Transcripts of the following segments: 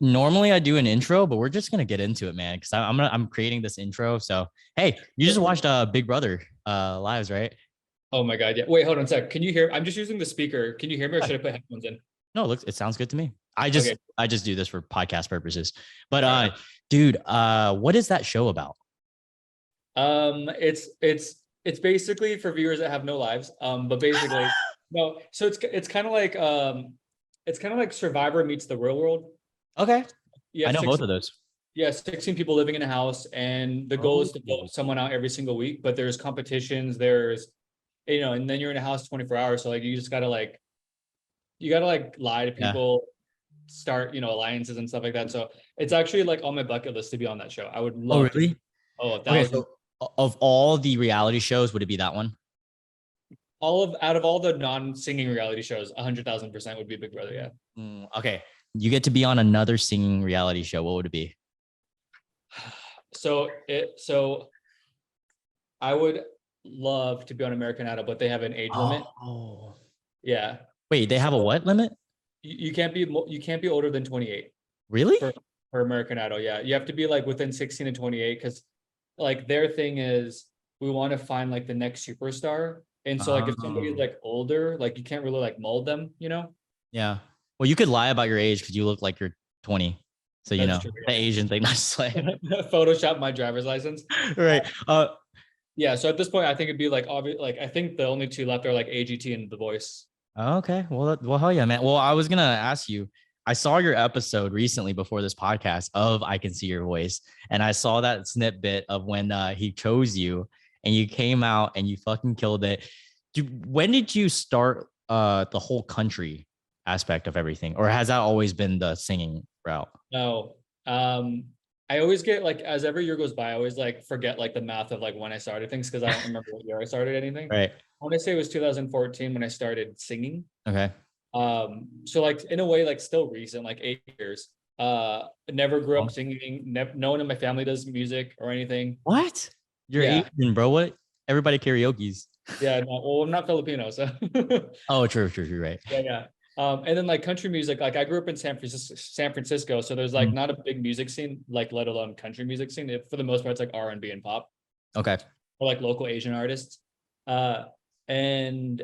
Normally I do an intro, but we're just gonna get into it, man. Because I'm creating this intro. So hey, you just watched Big Brother lives, right? Oh my God. Yeah. Wait, hold on a sec. Can you hear? I'm just using the speaker. Can you hear me or Yeah. should I put headphones in? No, it looks it sounds good to me. I Okay. just I just do this for podcast purposes. But All right. dude, what is that show about? It's basically for viewers that have no lives. But basically, no. So it's kind of like Survivor meets the real world. Okay, You I have know both six of those. Yeah, 16 people living in a house, and the goal Oh, is to vote someone out every single week. But there's competitions, and then you're in a house 24 hours. So like you gotta like lie to yeah. people, start, alliances and stuff like that. So it's actually like on my bucket list to be on that show. I would Oh, love to. really? Oh, a Okay, thousand. so of all the reality shows, would it be that one? All of Out of all the non-singing reality shows, 100,000% would be Big Brother. Yeah. Okay, you get to be on another singing reality show. What would it be? So I would love to be on American Idol, but they have an age limit. Oh, Yeah. wait, they So have a what limit? you can't be older than 28 Really? for for American Idol. Yeah, you have to be like within 16 and 28 because like their thing is we want to find like the next superstar. And so like if somebody's Oh, like older, like you can't really like mold them, yeah. Well, you could lie about your age because you look like you're 20. So That's true. the Asian thing, not just like Photoshop my driver's license. Uh, right. yeah, so at this point I think it'd be like obvious, like I think the only two left are like AGT and The Voice. Okay. Well, hell yeah, man. Well, I was gonna ask you. I saw your episode recently before this podcast of I Can See Your Voice, and I saw that snippet of when he chose you, and you came out and you fucking killed it. When did you start the whole country aspect of everything, or has that always been the singing route? No. I always get like as every year goes by, I always like forget like the math of like when I started things because I don't remember what year I started anything. Right. I want to say it was 2014 when I started singing. Okay. So like in a way, like still recent, like 8 years. Never grew up Oh. singing. No one in my family does music or anything. What? You're Yeah, Asian, bro. What? Everybody karaoke's. yeah. No, well, I'm not Filipino, so Oh, true, true, true. Right. yeah, yeah. And then like country music, like I grew up in San Francisco, so there's like Mm. not a big music scene, like let alone country music scene. For the most part, it's like R&B and pop Okay. or like local Asian artists. Uh, and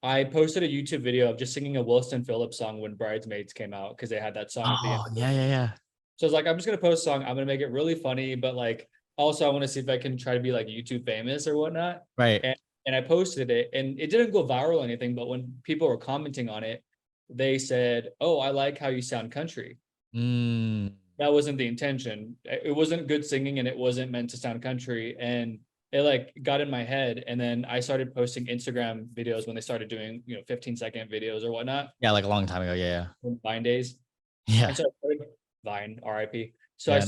I posted a YouTube video of just singing a Wilson Phillips song when Bridesmaids came out because they had that song at the end. Oh, yeah, yeah, yeah. So I was like, I'm just gonna post a song. I'm gonna make it really funny, but like also I want to see if I can try to be like YouTube famous or whatnot. Right. And I posted it, and it didn't go viral or anything. But when people were commenting on it, they said, "Oh, I like how you sound country." Mm. That wasn't the intention. It wasn't good singing, and it wasn't meant to sound country. And it like got in my head, and then I started posting Instagram videos when they started doing 15-second videos or whatnot Yeah, like a long time ago. Yeah, in Vine days. yeah, And so I started Vine, RIP. So yeah, yeah.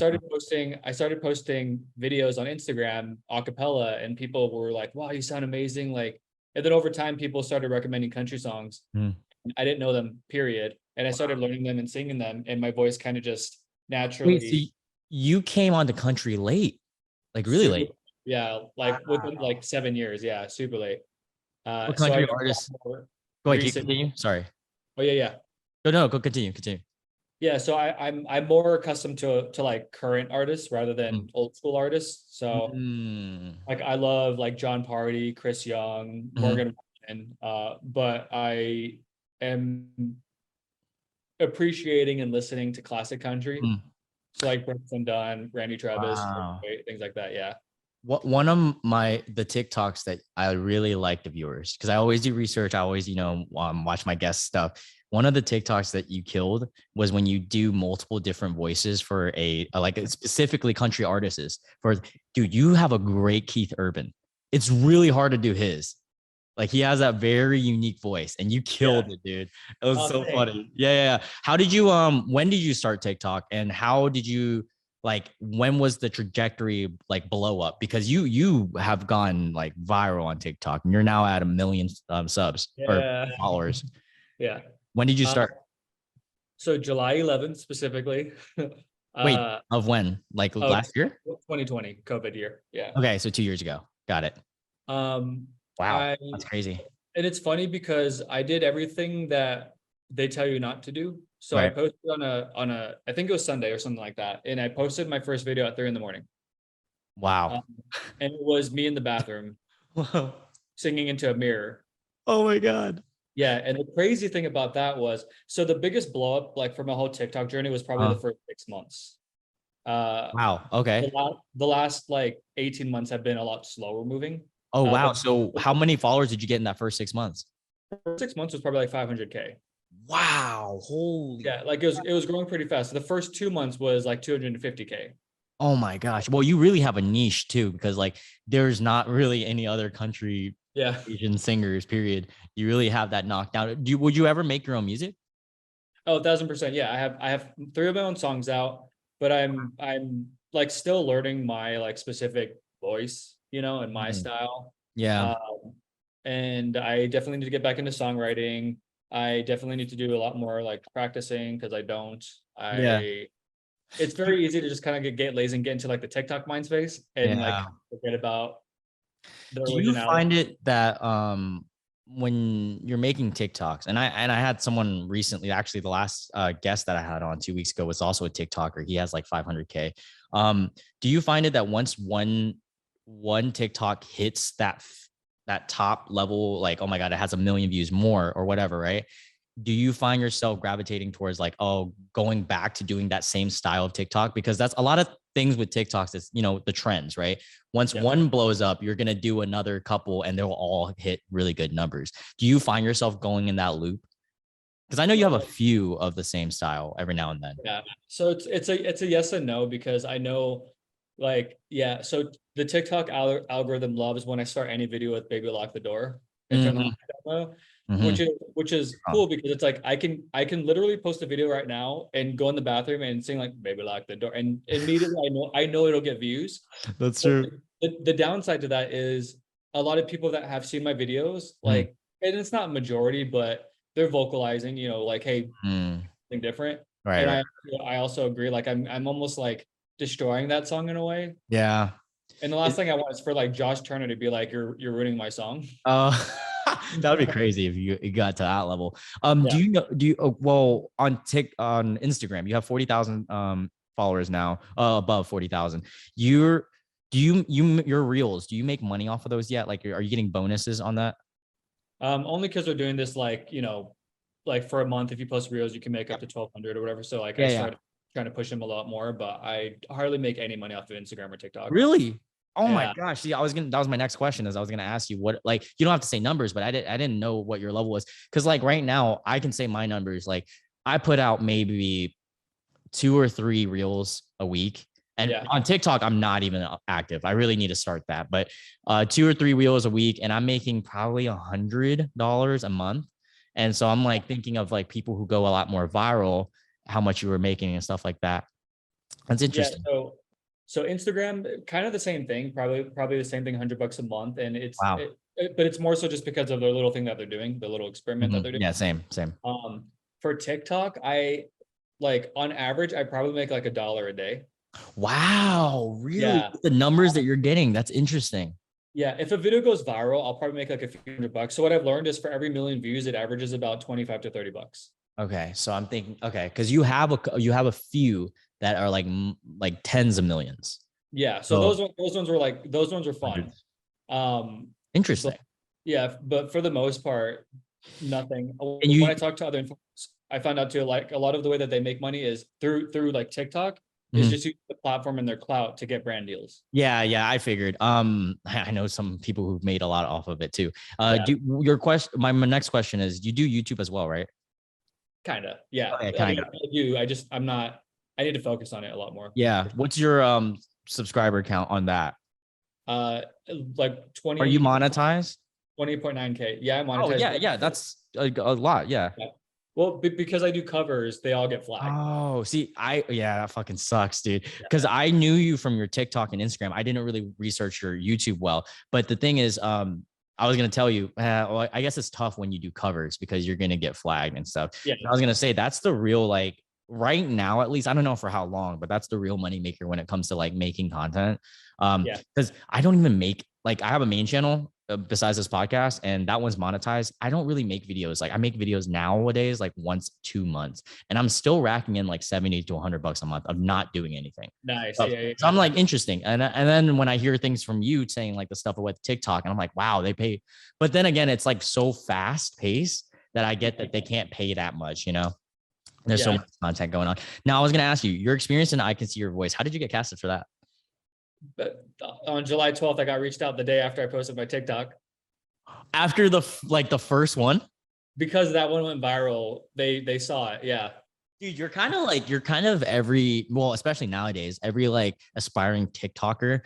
I started posting videos on Instagram a cappella, and people were like, "Wow, you sound amazing!" Like, and then over time, people started recommending country songs. Mm. I didn't know them, period, and I started learning them and singing them, and my voice kind of just Wait, so naturally you came on the country late, like really super, late. yeah, like within like 7 years, yeah, super late. What So I country got a lot artists? more Go ahead, keep recent. continue. Sorry. Oh yeah, yeah. No, no, go continue, continue. Yeah, so I'm more accustomed to like current artists rather Mm. than old school artists. So Mm. like I love like John Party, Chris Young, Mhm. Morgan Wallen, but I am appreciating and listening to classic country. Mm. So like Brooks and Dunn, Randy Travis, Wow. things like that. Yeah. What one of the TikToks that I really liked of yours, because I always do research, I always watch my guest stuff. One of the TikToks that you killed was when you do multiple different voices for like specifically country artists. For dude, you have a great Keith Urban. It's really hard to do his. Like he has that very unique voice, and you Yeah. killed it, dude. It was Oh, so thanks. funny. Yeah, yeah, yeah. How did you when did you start TikTok, and how did you like when was the trajectory like blow up? Because you have gone like viral on TikTok, and you're now at 1 million subs or Yeah. followers. Yeah. When did you Uh, start? so July 11th specifically, Wait, uh, of when? Like of last year? 2020 COVID year. Yeah. Okay, so 2 years ago. Got it. Um, Wow, I that's crazy. And it's funny because I did everything that they tell you not to do. So I Right. posted on a I think it was Sunday or something like that, and I posted my first video at 3 in the morning. Wow. Um, and it was me in the bathroom Wow. singing into a mirror. Oh my God. Yeah, and the crazy thing about that was, so the biggest blow up, like for my whole TikTok journey, was probably the first 6 months. Uh, Wow. Okay. the last like 18 months have been a lot slower moving. Oh wow. But So how many followers did you get in that first 6 months? the first 6 months was probably like 500K. Wow. Holy. Yeah, like it was growing pretty fast. So the first 2 months was like 250K. Oh my gosh. Well, you really have a niche too, because like there's not really any other country Yeah. Asian singers, period. You really have that knocked down. Would you ever make your own music? Oh, 1000%. Yeah, I have three of my own songs out, but I'm like still learning my like specific voice, and my Mhm. style. Yeah. And I definitely need to get back into songwriting. I definitely need to do a lot more like practicing because I don't. Yeah. It's very easy to just kind of get lazy and get into like the TikTok mind space and like Yeah. forget about the Do you originality. find it that when you're making TikToks, and I had someone recently, actually the last guest that I had on 2 weeks ago was also a TikToker. He has like 500K. Do you find it that once one TikTok hits that top level, like, oh my God, it has a million views more or whatever, right? Do you find yourself gravitating towards like, oh, going back to doing that same style of TikTok? Because that's a lot of things with TikToks. It's, the trends, right? Once Yeah. one blows up, you're going to do another couple and they'll all hit really good numbers. Do you find yourself going in that loop? Because I know you have a few of the same style every now and then. Yeah. So it's a yes and no because I know like yeah, so the TikTok algorithm loves when I start any video with Baby Lock the Door and turn the Mm-hmm. light down low, Mm-hmm. which is cool because it's like I can literally post a video right now and go in the bathroom and sing like Baby Lock the Door and immediately I know it'll get views. That's But true. the downside to that is a lot of people that have seen my videos, like, and it's not majority, but they're vocalizing, like, hey, Mm-hmm. something different. Right, And right. I also agree, like I'm almost like destroying that song in a way. Yeah. And the last thing I want is for like Josh Turner to be like, you're ruining my song. Uh, that would be crazy if you got to that level. Yeah. Well, on Instagram, you have 40,000 followers now, above 40,000. Your reels, do you make money off of those yet? Like, are you getting bonuses on that? Only because we're doing this like, like for a month, if you post reels, you can make up to 1,200 or whatever. So like I Yeah, yeah. started trying to push them a lot more, but I hardly make any money off of Instagram or TikTok. Really? Oh my Yeah. gosh. See, that was my next question is I was going to ask you what, like, you don't have to say numbers, but I didn't know what your level was. Cause like right now I can say my numbers. Like I put out maybe 2 or 3 reels a week. And Yeah. on TikTok, I'm not even active. I really need to start that. But 2 or 3 reels a week, and I'm making probably $100 a month. And so I'm like thinking of like people who go a lot more viral, how much you were making and stuff like that. That's Yeah. interesting. So Instagram, kind of the same thing, probably the same thing, $100 a month. And Wow. but it's more so just because of their little thing that they're doing, the little experiment that Mhm. they're doing. Yeah, same. For TikTok, I like on average, I probably make like $1 a day. Wow, really? Yeah. The numbers that you're getting, that's interesting. Yeah. If a video goes viral, I'll probably make like a few $100. So what I've learned is for every million views, it averages about 25 to $30. Okay, so I'm thinking, okay, because you have a few that are like tens of millions. Yeah. So So those ones were fun. hundreds. Um, Interesting. but yeah, but for the most part, nothing. And When you, I talk to other influencers, I found out too, like a lot of the way that they make money is through like TikTok is Mhm. just use the platform and their clout to get brand deals. Yeah, I figured. I know some people who've made a lot off of it too. Yeah, Your question, my next question is, you do YouTube as well, right? kind of. Yeah, Okay, I kind of. do. I'm not. I need to focus on it a lot more. Yeah. What's your subscriber count on that? Uh, like Are you monetized? 20.9K. Yeah, I Oh monetize. yeah, that's a lot. Yeah. Yeah. Well, because I do covers, they all get flagged. Oh, see, that fucking sucks, dude. Yeah. Because I knew you from your TikTok and Instagram. I didn't really research your YouTube well. But the thing is, I was gonna tell you, well, I guess it's tough when you do covers because you're gonna get flagged and stuff. Yeah. I was gonna say that's the real, like, right now, at least, I don't know for how long, but that's the real money maker when it comes to like making content. Yeah. Because I don't even make, like, I have a main channel besides this podcast, and that one's monetized. I don't really make videos. Like I make videos nowadays like once 2 months, and I'm still racking in like 70 to $100 a month of not doing anything. Nice. So, Yeah, yeah, so I'm like interesting, and then when I hear things from you saying like the stuff with TikTok, and I'm like, wow, they pay. But then again, it's like so fast paced that I get that they can't pay that much. There's so yeah. much content going on. Now I was gonna ask you your experience in I Can See Your Voice. How did you get casted for that? But on July 12th, I got reached out the day after I posted my TikTok. After the first one? Because that one went viral, they saw it. Yeah. Dude, you're kind of every, well, especially nowadays, every like aspiring TikToker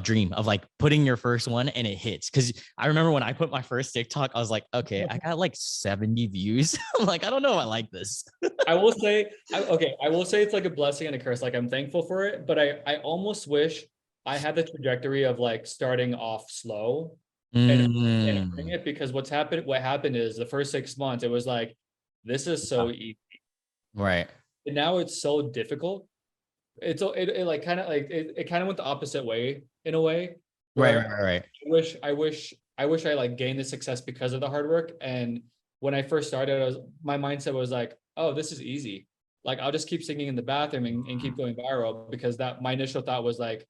dream of like putting your first one and it hits. Cause I remember when I put my first TikTok, I was like, okay, I got like 70 views. I'm like, I don't know if I like this. I will say, I will say it's like a blessing and a curse. Like I'm thankful for it, but I almost wish I had the trajectory of like starting off slow and doing it, because what happened is the first 6 months, it was like, this is so easy. Right. And now it's so difficult. It like kind of like it kind of went the opposite way in a way. Right. I wish I like gained the success because of the hard work. And when I first started, my mindset was like, oh, this is easy. Like I'll just keep singing in the bathroom and keep going viral, because that my initial thought was like,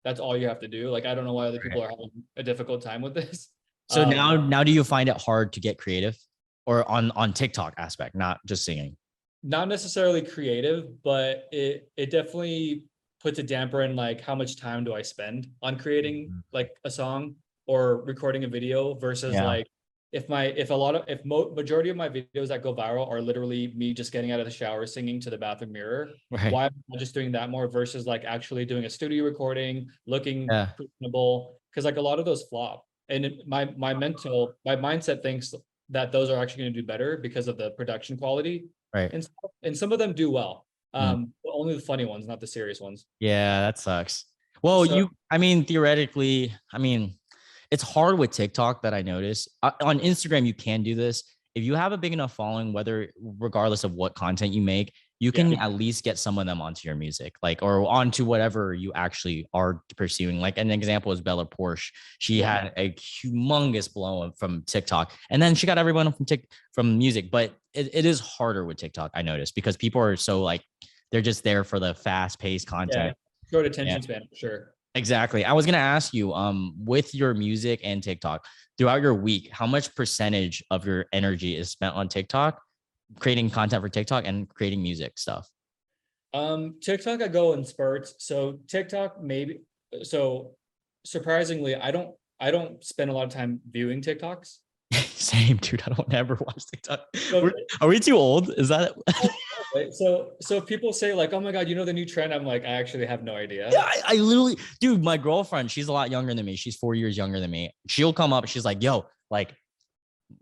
that's all you have to do. Like I don't know why other people are having a difficult time with this. So now do you find it hard to get creative, or on TikTok aspect, not just singing? Not necessarily creative, but it definitely puts a damper in like how much time do I spend on creating like a song or recording a video versus like if majority of my videos that go viral are literally me just getting out of the shower singing to the bathroom mirror. Right. Why am I just doing that more versus like actually doing a studio recording, looking Yeah. presentable? Because like a lot of those flop, and my mindset thinks that those are actually going to do better because of the production quality. Right. And some of them do well. But only the funny ones, not the serious ones. Yeah, that sucks. Well, So- theoretically, it's hard with TikTok that I notice. On Instagram, you can do this. If you have a big enough following, regardless of what content you make, you can at least get some of them onto your music, like, or onto whatever you actually are pursuing. Like an example is Bella Porsche. She had a humongous blow up from TikTok, and then she got everyone from music. But it is harder with TikTok, I noticed, because people are so like, they're just there for the fast paced content. Short attention span, for sure. Exactly. I was going to ask you, with your music and TikTok throughout your week, how much percentage of your energy is spent on TikTok, creating content for TikTok and creating music stuff? TikTok, I go in spurts. So TikTok, maybe. So surprisingly, I don't spend a lot of time viewing TikToks. Same, dude. I don't ever watch TikTok. Are we too old? Is that? So people say like, oh my God, the new trend. I'm like, I actually have no idea. Yeah, I literally, dude, my girlfriend, she's a lot younger than me. She's 4 years younger than me. She'll come up. She's like, yo, like,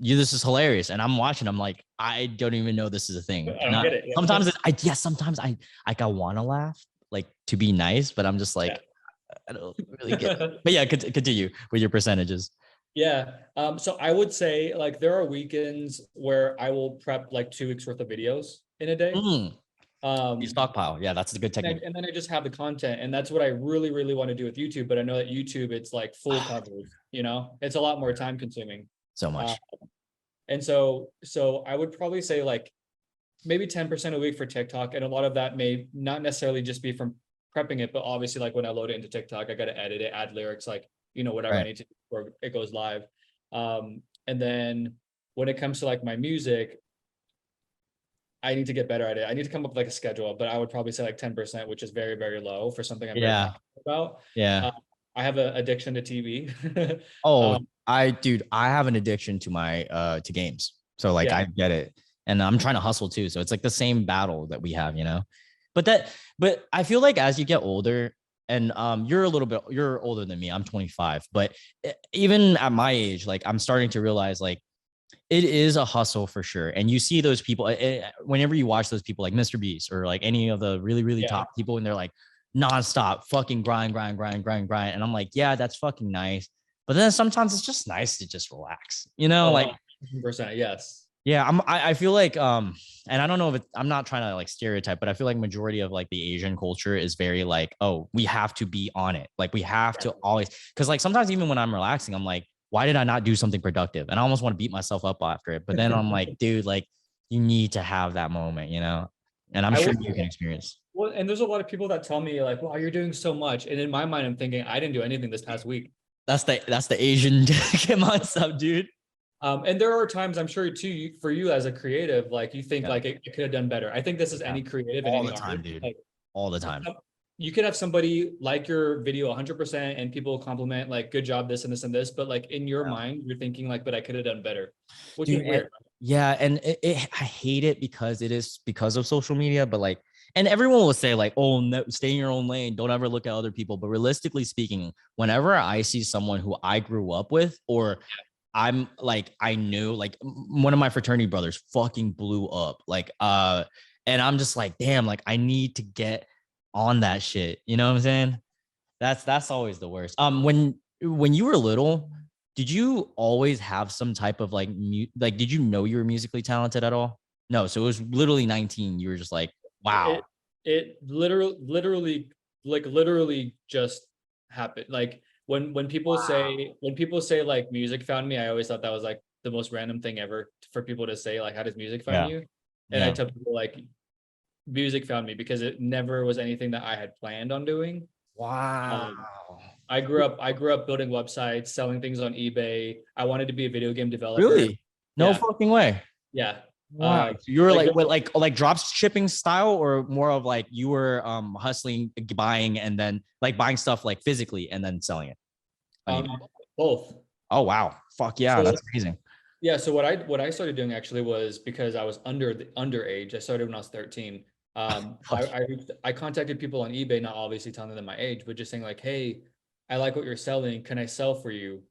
this is hilarious. And I'm watching. I'm like, I don't even know this is a thing. I don't get it. Yeah. Sometimes I want to laugh, like, to be nice, but I'm just like, I don't really get it. But yeah, continue with your percentages. Yeah. So I would say like there are weekends where I will prep like 2 weeks worth of videos in a day. You stockpile. Yeah, that's a good technique. And then I just have the content, and that's what I really, really want to do with YouTube. But I know that YouTube, it's like full coverage. It's a lot more time consuming. So much. And so I would probably say like maybe 10% a week for TikTok, and a lot of that may not necessarily just be from prepping it, but obviously like when I load it into TikTok, I got to edit it, add lyrics, like whatever I need to before it goes live. And then when it comes to like my music, I need to get better at it. I need to come up with like a schedule, but I would probably say like 10%, which is very, very low for something I'm very passionate about. Yeah. I have an addiction to TV. I have an addiction to to games. So like, I get it. And I'm trying to hustle too. So it's like the same battle that we have, but I feel like as you get older, and you're older than me. I'm 25, but even at my age, like I'm starting to realize like it is a hustle for sure. And you see those people whenever you watch those people like Mr. Beast or like any of the really, really top people, and they're like nonstop fucking grind. And I'm like, yeah, that's fucking nice. But then sometimes it's just nice to just relax, like 100%, yes. Yeah, I feel like and I don't know if I'm not trying to like stereotype, but I feel like majority of like the Asian culture is very like, oh, we have to be on it. Like we have to always, because like sometimes even when I'm relaxing, I'm like, why did I not do something productive? And I almost want to beat myself up after it. But then I'm like, dude, like you need to have that moment, you know? And I'm I sure will. you can experience. Well, and there's a lot of people that tell me like, "Wow, you're doing so much," and in my mind, I'm thinking, I didn't do anything this past week. That's the Asian mindset, dude. And there are times I'm sure too for you as a creative, like you think Yeah, like it could have done better. I think this is yeah. any creative and All any the time, artist. dude. Like All the time. you could have somebody like your video 100% and people compliment like good job this and this and this, but like in your Yeah. mind you're thinking like but I could have done better, which is Dude, weird. yeah, and I hate it because it is because of social media, but like, and everyone will say like, oh, no, stay in your own lane, don't ever look at other people. But realistically speaking, whenever I see someone who I grew up with, or I'm like, I knew, like one of my fraternity brothers fucking blew up, like, and I'm just like, damn, like I need to get on that shit. You know what I'm saying? That's always the worst. When you were little, did you always have some type of like did you know you were musically talented at all? No, so it was literally 19. You were just like, it wow. it literally just happened. Like when people say like music found me, I always thought that was like the most random thing ever for people to say, like how does music find Yeah. you? And I Yeah. tell people like music found me because it never was anything that I had planned on doing. Wow. um, I grew up building websites, selling things on eBay. I wanted to be a video game developer. Really? No Yeah, fucking way. yeah. Wow. So you were Like like what, like drop shipping style, or more of like you were hustling, buying, and then like buying stuff like physically and then selling it on eBay? um, both. Oh wow. Fuck yeah, So that's amazing. yeah, so what I started doing actually was because I was underage. I started when I was 13. Fuck. I contacted people on eBay, not obviously telling them my age, but just saying like, hey, I like what you're selling. Can I sell for you?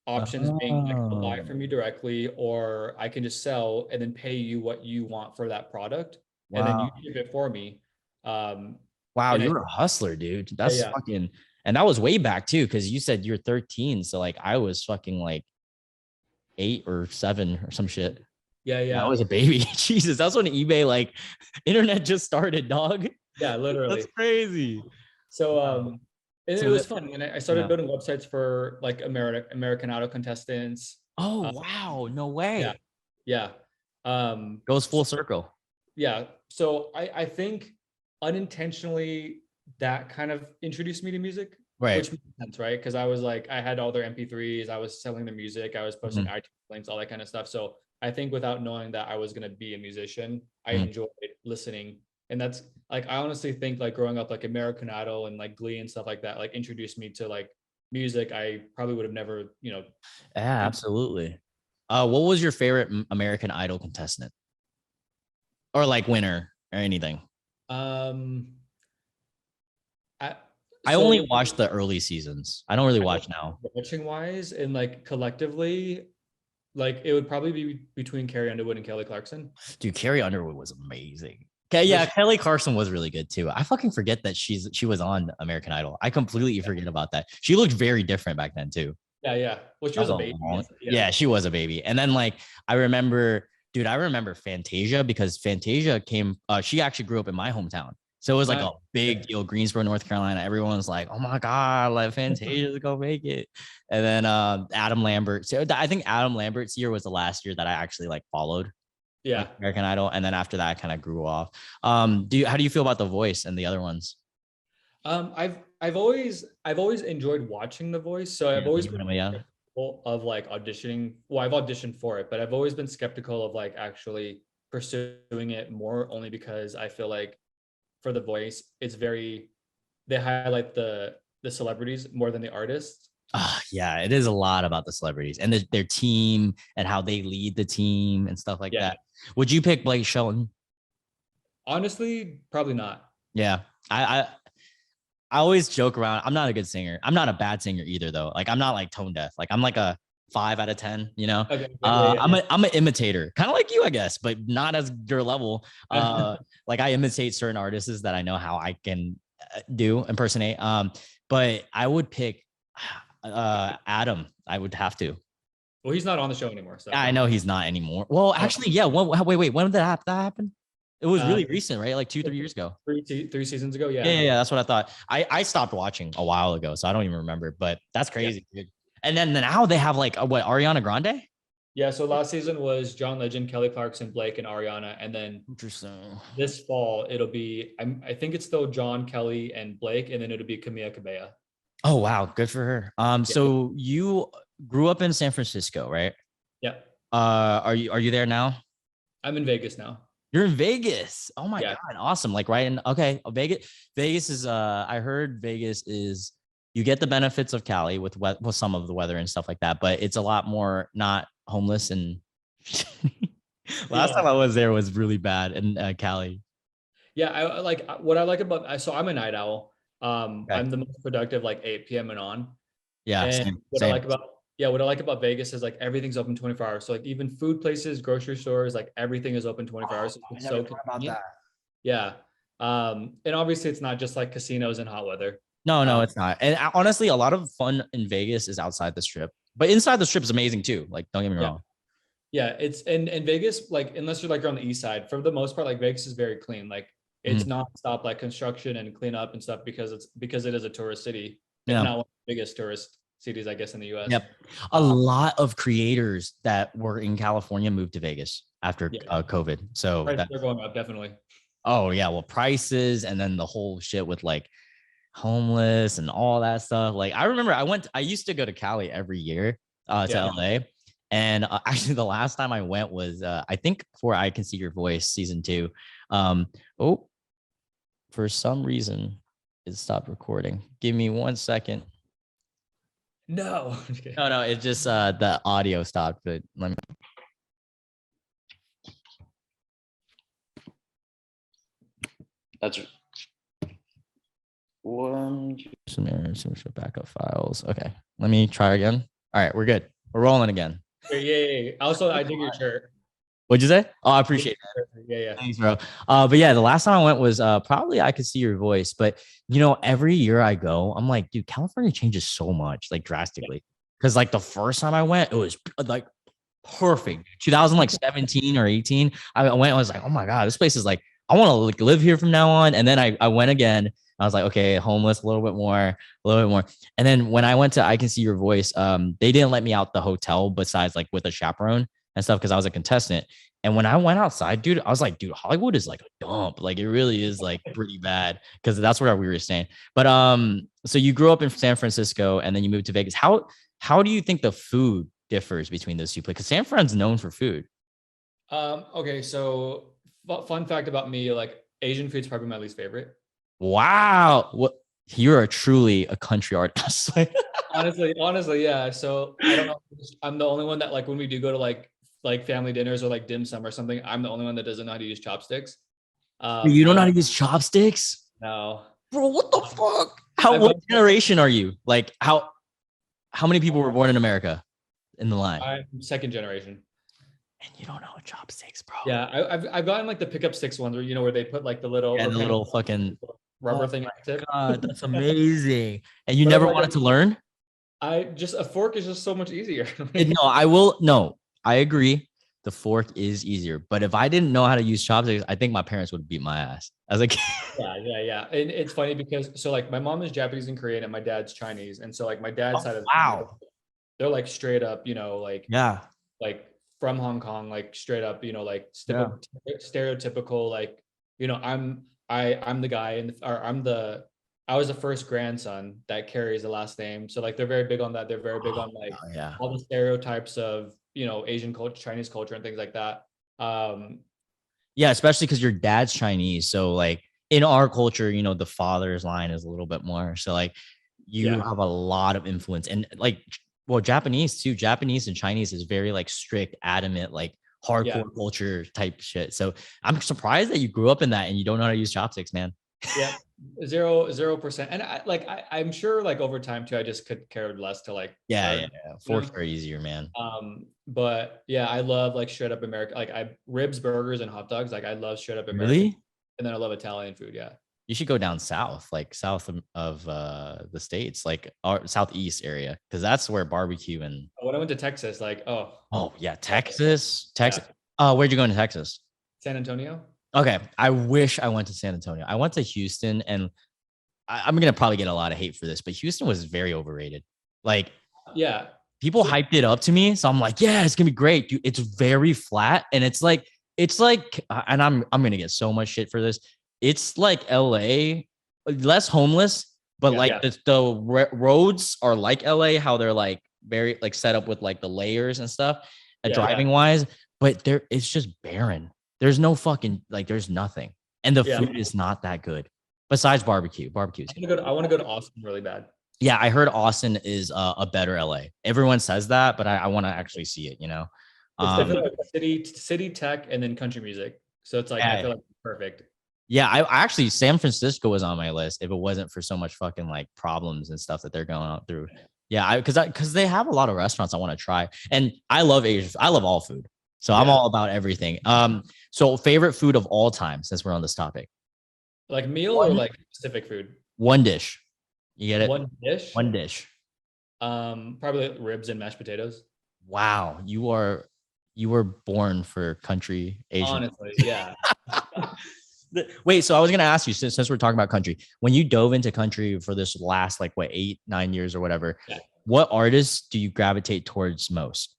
Options being like I'll buy Oh, from you directly, or I can just sell and then pay you what you want for that product, and then you wow. ship it for me. Um, Wow, and you I were a hustler, dude. yeah, That's yeah, fucking, and that was way back too, because you said you're 13. So like I was fucking like 8 or 7 or some shit. yeah, Yeah, I yeah, was a baby. Jesus, that's when eBay like internet just started, dog. yeah, That's literally. crazy. So Wow. and it So was that, fun, and I started yeah. building websites for like American Idol contestants. Oh Uh, wow, no yeah, way. yeah. Goes So full circle. yeah, so I think unintentionally that kind of introduced me to music, Right. which makes sense, right? Because I was like, I had all their MP3s, I was selling their music, I was posting Mhm, iTunes links, all that kind of stuff. So I think without knowing that I was gonna be a musician, I mhm. enjoyed listening. And that's like I honestly think like growing up like American Idol and like Glee and stuff like that, like introduced me to like music. I probably would have never, Yeah, been absolutely. What was your favorite American Idol contestant, or like winner, or anything? um I, I only so watched the early seasons. I don't really watch now. watching wise and like collectively, like it would probably be between Carrie Underwood and Kelly Clarkson. Dude, Carrie Underwood was amazing. Okay, But yeah, Kelly Clarkson was really good too. I fucking forget that she was on American Idol. I completely forget about that. She looked very different back then too. yeah, yeah. Well, she That was was a a baby. long, Yeah, yeah, she was a baby. And then like I remember, dude, I remember Fantasia because Fantasia came. She actually grew up in my hometown, so it was like nice. a big deal. Greensboro, North Carolina. Everyone was like, "Oh my god, like Fantasia's gonna make it." And then Adam Lambert. So I think Adam Lambert's year was the last year that I actually like followed like Yeah. American Idol, and then after that, I kind of grew off. How do you feel about The Voice and the other ones? I've always enjoyed watching The Voice, so Yeah, I've always been legitimately, yeah. skeptical of like auditioning. Well, I've auditioned for it, but I've always been skeptical of like actually pursuing it more, only because I feel like for The Voice, it's very they highlight the celebrities more than the artists. Yeah, it is a lot about the celebrities and their team and how they lead the team and stuff like Yeah, that. Would you pick Blake Shelton? honestly, probably not. Yeah, I, I I always joke around. I'm not a good singer. I'm not a bad singer either, though. Like I'm not like tone deaf. Like I'm like a 5 out of 10. You know, Okay, yeah, I'm an imitator, kind of like you, I guess, but not as your level. yeah. Like I imitate certain artists that I know how I can do impersonate. But I would pick Adam. I would have to. Well, he's not on the show anymore, so I know he's not anymore. Well, oh, actually, yeah. Wait. When did that happen? It was uh, really recent, right? Like 2, 3 years ago. three seasons ago. Yeah, Yeah, yeah, yeah, that's what I thought. I stopped watching a while ago, so I don't even remember. But that's yeah. crazy, dude. And then now they have like what, Ariana Grande? Yeah, so last season was John Legend, Kelly Clarkson, Blake, and Ariana, and then Interesting. this fall it'll be I think it's still John, Kelly, and Blake, and then it'll be Camila Cabello. Oh wow, good for her. Yeah. So you grew up in San Francisco, right? Yeah. Are you there now? I'm in Vegas now. You're in Vegas. Oh my Yeah. God, awesome. Like right in okay, Vegas is I heard Vegas is you get the benefits of Cali with some of the weather and stuff like that, but it's a lot more not homeless and last Yeah. time I was there was really bad in Cali. Yeah, I like what I like about so I'm a night owl. Okay. I'm the most productive like 8 p.m. and on. Yeah, And same, what I same. like about yeah, what I like about Vegas is like everything's open 24 hours. So like even food places, grocery stores, like everything is open 24 hours. So I it's never so thought about convenient. that. Yeah. And obviously it's not just like casinos in hot weather. No, no, Um, it's not. And honestly, a lot of fun in Vegas is outside the strip, but inside the strip is amazing too. Like, don't get me yeah. wrong. Yeah, it's in Vegas, like unless you're like on the east side, for the most part, like Vegas is very clean. Like it's Mhm. nonstop like construction and cleanup and stuff because it is a tourist city, if Yeah. not one of the biggest tourist cities, I guess, in the US. Yep. A lot of creators that were in California moved to Vegas after Yeah, COVID. So prices that, are going up, definitely. oh yeah, well, prices and then the whole shit with like homeless and all that stuff. Like I remember I used to go to Cali every year to Yeah. LA. And actually the last time I went was I think for I Can See Your Voice season 2. Um, oh, for some reason it stopped recording. Give me 1 second. No. No, no, it just the audio stopped, but let me. That's one. Some backup files. Okay, let me try again. All right, we're good. We're rolling again. Yeah. Also, I dig your shirt. What'd you say? Oh, I appreciate it. Yeah. Thanks, bro. But yeah, the last time I went was probably I Could See Your Voice. But you know, every year I go, I'm like, dude, California changes so much, like drastically. Because like the first time I went, it was like perfect. 2017 or 18. I went, I was like, oh my God, this place is like, I want to like live here from now on. And then I went again. I was like, okay, homeless, a little bit more, a little bit more. And then when I went to I Can See Your Voice, they didn't let me out the hotel besides like with a chaperone and stuff because I was a contestant. And when I went outside, dude, I was like, dude, Hollywood is like a dump. Like it really is like pretty bad because that's where we were staying. But so you grew up in San Francisco and then you moved to Vegas. How do you think the food differs between those two places? Because San Fran's known for food. Okay, so fun fact about me, like Asian food's probably my least favorite. Wow, what you're truly a country artist. Honestly, yeah. So I don't know. I'm the only one that like when we do go to like family dinners or like dim sum or something, I'm the only one that doesn't know how to use chopsticks. You don't know how to use chopsticks, No. bro? What the fuck? What generation are you? Like how many people were born in America in the line? I'm second generation. And you don't know chopsticks, bro? Yeah, I've gotten like the pickup sticks ones where where they put like the little And the little fucking rubber thing on the tip. God, that's amazing. And you But never like, wanted to learn? I just a fork is just so much easier. No, I will. No, I agree. The fork is easier. But if I didn't know how to use chopsticks, I think my parents would beat my ass as a kid. Yeah. And it's funny because so like my mom is Japanese and Korean and my dad's Chinese. And so like my dad's side of the family, Wow. they're like straight up, Yeah. like from Hong Kong, like straight up, like Yeah. stereotypical, like, I'm the guy or I was the first grandson that carries the last name. So like they're very big on that. They're very big on like Yeah. all the stereotypes of, Asian culture, Chinese culture and things like that. Yeah, especially because your dad's Chinese. So like in our culture, the father's line is a little bit more. So like you Yeah. have a lot of influence. And like, well, Japanese too. Japanese and Chinese is very like strict, adamant, like hardcore Yeah. culture type shit. So I'm surprised that you grew up in that and you don't know how to use chopsticks, man. Yeah. 0%. And I'm sure like over time too, I just could care less to like Yeah. learn. Forks are easier, man. But yeah, I love like straight up America. Like ribs, burgers, and hot dogs. Like I love straight up American. Really? And then I love Italian food. Yeah. You should go down south, like south of the states, like our southeast area, because that's where barbecue and When I went to Texas, like, oh yeah, Texas. Yeah. Where'd you go in Texas? San Antonio. Okay, I wish I went to San Antonio. I went to Houston, and I'm gonna probably get a lot of hate for this, but Houston was very overrated. Like, Yeah. people So hyped it up to me. So I'm like, yeah, it's gonna be great. Dude, it's very flat. And it's like, and I'm gonna get so much shit for this. It's like LA, less homeless, but yeah, like the roads are like LA, how they're like very like set up with like the layers and stuff, yeah, driving wise, but there it's just barren. There's no fucking like there's nothing. And the yeah. food is not that good. Besides barbecue. Barbecue is good. I want to go to Austin really bad. Yeah, I heard Austin is a better LA. Everyone says that, but I want to actually see it, you know. It's definitely Um, like city tech and then country music. So it's like I yeah, feel like perfect. yeah. I actually San Francisco was on my list if it wasn't for so much fucking like problems and stuff that they're going on through. Yeah, because they have a lot of restaurants I want to try, and I love Asian. I love all food, so I'm Yeah. all about everything. So favorite food of all time, since we're on this topic. Like meal or One like specific food? one dish. You get it? One dish. One dish. Probably like ribs and mashed potatoes. Wow, you were born for country Asian. Honestly, yeah. Wait, so I was gonna ask you since we're talking about country, when you dove into country for this last like what 8-9 years or whatever, Yeah. what artists do you gravitate towards most?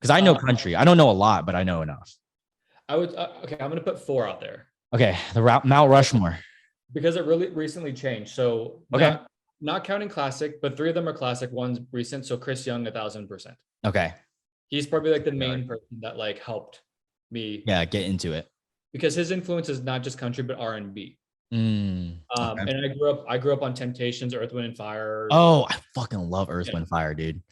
Because I know Um, country, I don't know a lot, but I know enough. I would okay. I'm gonna put four out there Okay, the Mount Rushmore. because it really recently changed. So Okay, not counting classic, but three of them are classic. One's recent. So Chris Young, 1,000%. okay, He's probably like the main person that like helped me yeah, get into it. because his influence is not just country but R&B. Okay. And I grew up on Temptations, Earth, Wind and Fire. Oh, I fucking love Earth, Yeah. Wind, Fire, dude.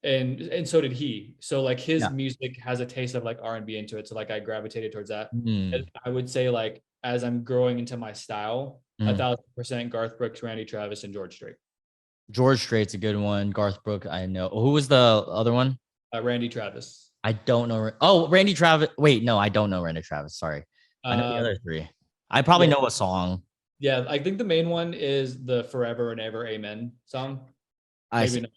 And so did he. So like his Yeah. music has a taste of like R&B into it. So like I gravitated towards that. Mm, And I would say like as I'm growing into my style, mm. 1,000% Garth Brooks, Randy Travis, and George Strait. George Strait's a good one. Garth Brooks, I know. Who was the other one? Randy Travis. I don't know. Oh, Randy Travis. Wait, no, I don't know Randy Travis. Sorry. I know the Um, other three. I probably yeah, know a song. yeah. I think the main one is the Forever and Ever Amen song. I Maybe see. not.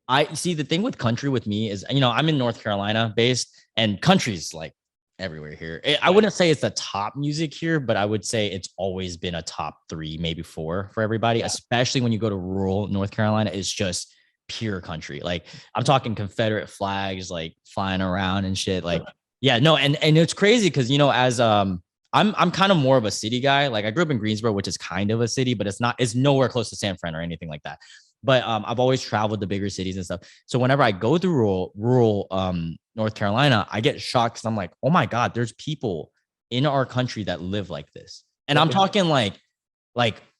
I see the thing with country with me is, I'm in North Carolina based and country's like everywhere here. I wouldn't say it's the top music here, but I would say it's always been a top 3, maybe 4 for everybody, Yeah. especially when you go to rural North Carolina. It's just pure country. Like I'm talking Confederate flags like flying around and shit. Like, yeah, no, and it's crazy because as I'm kind of more of a city guy. Like I grew up in Greensboro, which is kind of a city, but it's nowhere close to San Fran or anything like that. But I've always traveled to bigger cities and stuff. So whenever I go through rural North Carolina, I get shocked because I'm like, oh my God, there's people in our country that live like this. And I'm talking like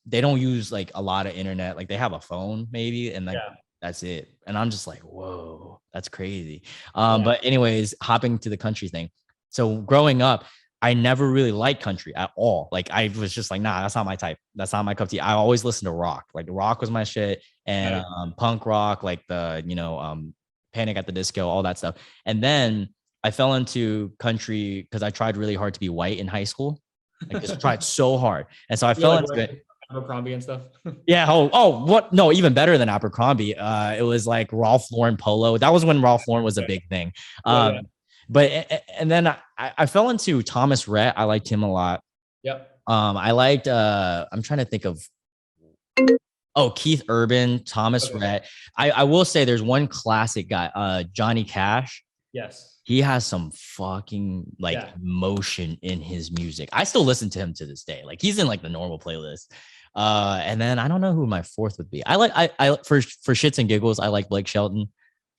they don't use like a lot of internet. Like they have a phone maybe, and like Yeah. that's it. And I'm just like, whoa, that's crazy. Yeah. But anyways, hopping to the country thing. So growing up, I never really liked country at all. Like I was just like, nah, that's not my type. That's not my cup of tea. I always listened to rock. Like rock was my shit, and Right. punk rock, like the Panic at the Disco, all that stuff. And then I fell into country because I tried really hard to be white in high school. Like just tried so hard, and so I fell like into it. Abercrombie and stuff. Yeah. What? No, even better than Abercrombie. It was like Ralph Lauren polo. That was when Ralph Lauren was a big thing. Yeah. But and then I fell into Thomas Rhett. I liked him a lot. Yep. I liked I'm trying to think of Keith Urban, Thomas Okay. Rhett. I will say there's one classic guy, Johnny Cash. Yes. He has some fucking like Yeah. emotion in his music. I still listen to him to this day. Like he's in like the normal playlist. And then I don't know who my fourth would be. I for shits and giggles, I like Blake Shelton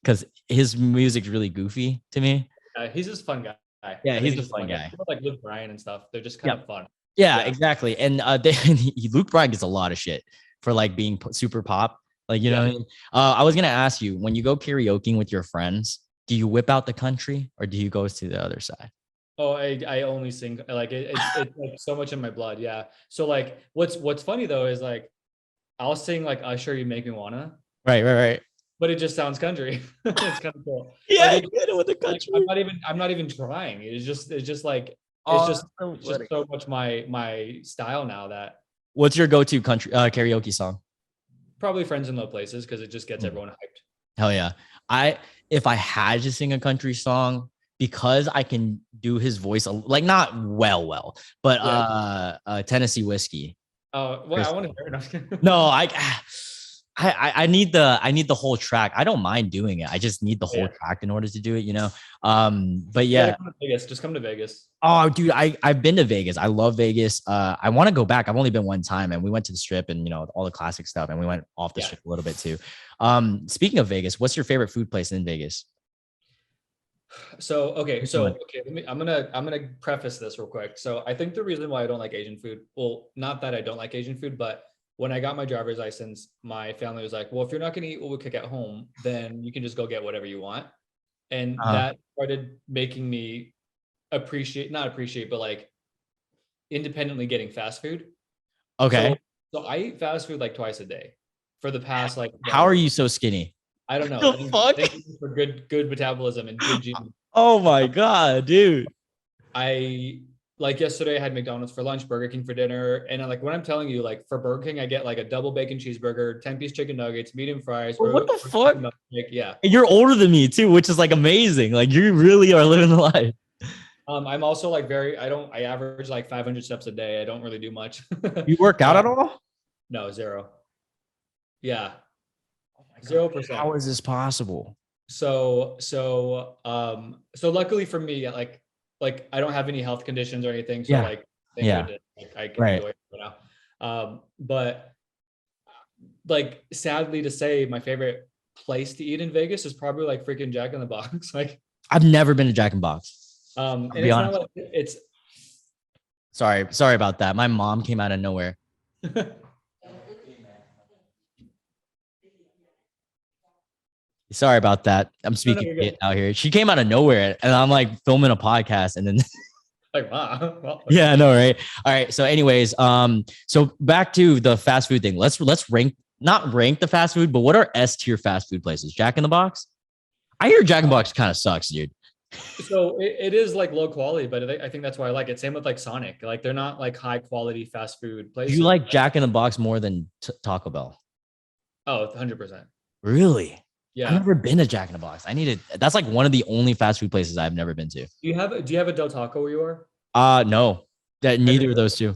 because his music's really goofy to me. He's just a fun guy. Yeah, I think he's a fun guy. People like Luke Bryan and stuff. They're just kind of fun. Yeah, Yeah. exactly. And Luke Bryan gets a lot of shit for like being super pop. Like, you know what I mean? I was gonna ask you, when you go karaokeing with your friends, do you whip out the country or do you go to the other side? Oh, I only sing like it's like so much in my blood. Yeah. So like what's funny though is like I'll sing like Usher, You Make Me Wanna, Right. but it just sounds country. It's kind of cool. Yeah, Like, I get it with the like, country. I'm not even trying. It's like Oh, it's so just funny. so much my style now that What's your go-to country karaoke song? probably Friends in Low Places because it just gets Mm. everyone hyped. Hell yeah. If I had to sing a country song, because I can do his voice like not well, but Tennessee Whiskey. Oh, well, I want to hear it. No, I need the whole track. I don't mind doing it. I just need the whole Yeah. track in order to do it, you know. But You gotta yeah. come to Vegas. Just come to Vegas. Oh, dude, I've been to Vegas. I love Vegas. I want to go back. I've only been one time, and we went to the Strip and all the classic stuff, and we went off the Yeah. Strip a little bit too. Speaking of Vegas, what's your favorite food place in Vegas? Okay. I'm gonna preface this real quick. So I think the reason why I don't like Asian food, well, not that I don't like Asian food, but when I got my driver's license, my family was like, "Well, if you're not gonna eat what we cook at home, then you can just go get whatever you want." And Uh, that started making me not appreciate, but like independently getting fast food. okay. So so I eat fast food like twice a day for the past like How are whatever. you so skinny? I don't know. The fuck? Thank you for good metabolism and good genes. Oh my god, dude. I like yesterday I had McDonald's for lunch, Burger King for dinner, and like when I'm telling you, like for Burger King, I get like a double bacon cheeseburger, 10-piece chicken nuggets, medium fries, What the or fuck? chicken milkshake. Yeah. And you're older than me too, which is like amazing. Like you really are living the life. I'm also like I average like 500 steps a day. I don't really do much. You work out Uh, at all? no, zero. Yeah, Oh my god. 0%. How is this possible? So luckily for me, like I don't have any health conditions or anything. So Yeah. like thank Yeah. goodness, like I can Right. enjoy it right now. But like sadly to say, my favorite place to eat in Vegas is probably like freaking Jack in the Box. Like I've never been to Jack and Box. and I'll be it's not honest. like it's Sorry about that. My mom came out of nowhere. Sorry about that. I'm no, no, speaking you're it good. out here. She came out of nowhere, and I'm like filming a podcast, and then Like wow. Well, yeah, I know, right? All right. So, anyways, so back to the fast food thing. Let's rank not rank the fast food, but what are S tier fast food places? Jack in the Box. I hear Jack in the Box kind of sucks, dude. so it is like low quality, but I think that's why I like it. Same with like Sonic. Like they're not like high quality fast food Do you places. like Jack in the Box more than Taco Bell? Oh, 100%. Really? I've Yeah. never been to Jack in the Box. I need to. That's like one of the only fast food places I've never been to. Do you have a Del Taco where you are? No, that Have you neither of those two.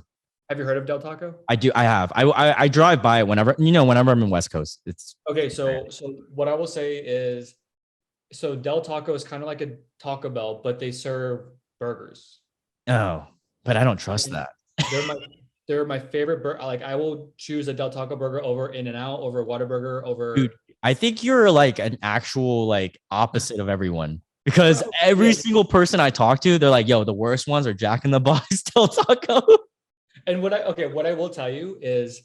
have you heard of Del Taco? I do. I have. I drive by it whenever whenever I'm in West Coast. It's Okay, so what I will say is so Del Taco is kind of like a Taco Bell, but they serve burgers. oh, but I don't trust And that. they're my they're my favorite like I will choose a Del Taco burger over In-N-Out, over Whataburger, Dude, over I think you're like an actual like opposite of everyone because oh, every yeah. single person I talk to, they're like, "Yo, the worst ones are Jack in the Box, Del Taco." And what I will tell you is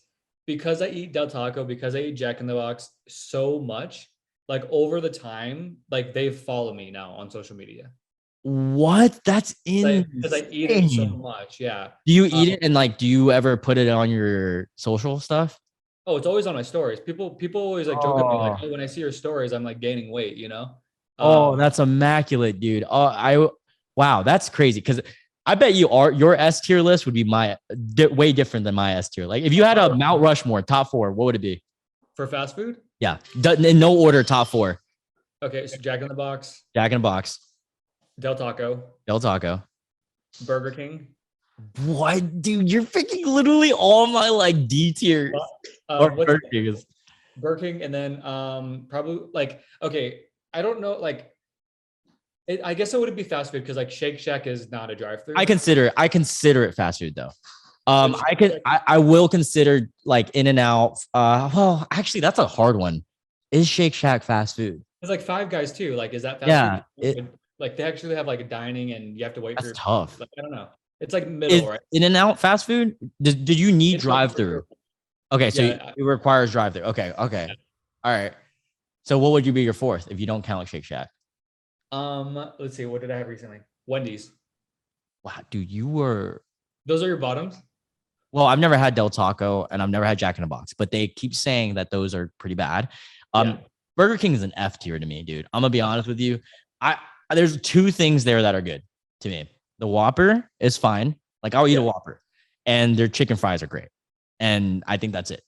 because I eat Del Taco, because I eat Jack in the Box so much, like over the time, like they've followed me now on social media. What? That's Because I eat it so insane. much. Yeah. Do you Um, eat it and like do you ever put it on your social stuff? oh, it's always on my stories. People always like joke at me like, Oh, oh, when I see your stories, I'm like gaining weight, you know? oh, Um, that's immaculate, dude. Wow, that's crazy. Because I bet your S tier list would be way different than my S tier. Like if you had a Mount Rushmore top four, what would it be? for fast food. Yeah, in no order, top four. Okay, so Jack in the Box, Jack in a Box, Del Taco, Del Taco. Burger King. What, dude? You're picking literally all my like D tiers or What's Burger Kings. Burger King, and then probably like okay, I don't know, like I guess it would be fast food because like Shake Shack is not a drive-through. I consider it fast food though. But Shake Shack, I will consider like In and Out. Well, actually, that's a hard one. Is Shake Shack fast food? it's like Five Guys too. Like, is that fast Yeah, food? Like they actually have like a dining and you have to wait for that's your tough. like I don't know. It's like Is middle, right? In and Out fast food? Did you need It's like drive through? Okay, so yeah. it requires drive through. Okay, okay, Yeah. all right. So what would you be your fourth if you don't count Shake Shack? Let's see, what did I have recently? Wendy's. Wow, dude, you were. Those are your bottoms? Well, I've never had Del Taco and I've never had Jack in the Box, but they keep saying that those are pretty bad. Yeah. Burger King is an F tier to me, dude. I'm gonna be honest with you. I There's two things there that are good to me. The Whopper is fine. Like I'll eat a Yeah. Whopper, and their chicken fries are great. And I think that's it.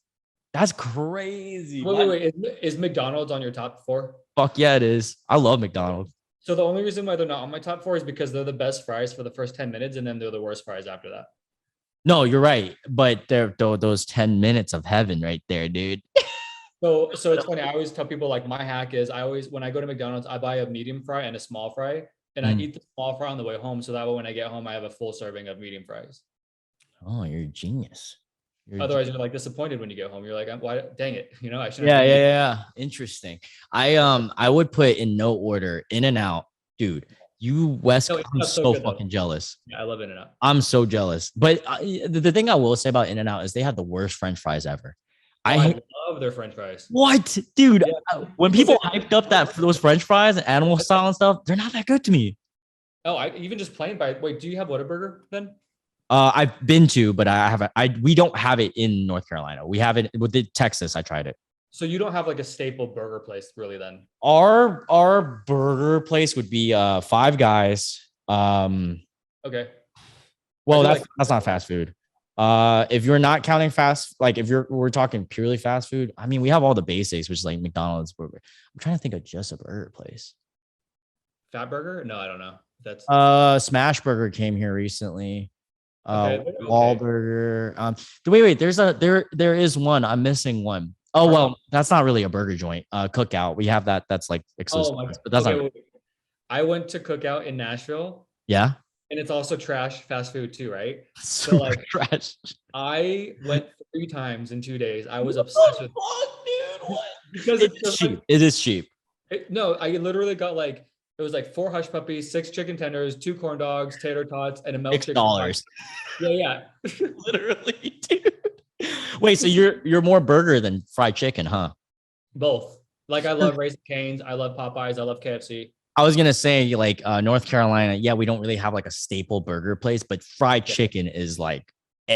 That's crazy. Wait. Is McDonald's on your top four? Fuck yeah, it is. I love McDonald's. So the only reason why they're not on my top four is because they're the best fries for the first 10 minutes and then they're the worst fries after that. No, you're right. But they're those 10 minutes of heaven right there, dude. So it's funny. I always tell people like my hack is when I go to McDonald's, I buy a medium fry and a small fry, and I Mm. eat the small fry on the way home. So that way when I get home, I have a full serving of medium fries. Oh, you're a genius. You're a Otherwise, you're like disappointed when you get home. You're like, why? Dang it! I shouldn't have Yeah, to yeah, eat. yeah. Interesting. I would put in no order In and Out, dude. You West, No, it's I'm not so so good though. fucking jealous. Yeah, I love In-N-Out. I'm so jealous. But the thing I will say about In and Out is they have the worst French fries ever. Oh, I I hate love their French fries. what, dude. Yeah, When people people say. hyped up that those French fries and animal style and stuff, they're not that good to me. Oh, I even just plain by. Wait, do you have Whataburger then? I've been to, but I haven't. We don't have it in North Carolina. We have it with the Texas. I tried it. So you don't have like a staple burger place really then? Our burger place would be Five Guys. Okay. I Well, do that's like. that's not fast food. If you're not counting fast, like if we're talking purely fast food, I mean, we have all the basics, which is like McDonald's burger. I'm trying to think of just a burger place. Fat Burger? No, I don't know. That's Smash Burger came here recently. okay. They're okay. Wahlburger. Wait, there is one. I'm missing one. Oh well, that's not really a burger joint. Cookout. We have that. That's like exclusive, Oh my. but that's Okay, not. wait. I went to Cookout in Nashville, Yeah. and it's also trash fast food too, right? So Super like, trash. I went 3 times in 2 days. I was What obsessed the with fuck, dude? What? because It's it's just like cheap. It is cheap. no, I literally got like it was like 4 hush puppies, 6 chicken tenders, 2 corn dogs, tater tots, and a Six milkshake. dollars. Yeah, yeah. Literally, dude. Wait, so you're more burger than fried chicken, huh? Both. Like I love Raising Cane's, I love Popeyes, I love KFC. I was gonna say like North Carolina. Yeah, we don't really have like a staple burger place, but fried Yeah. chicken is like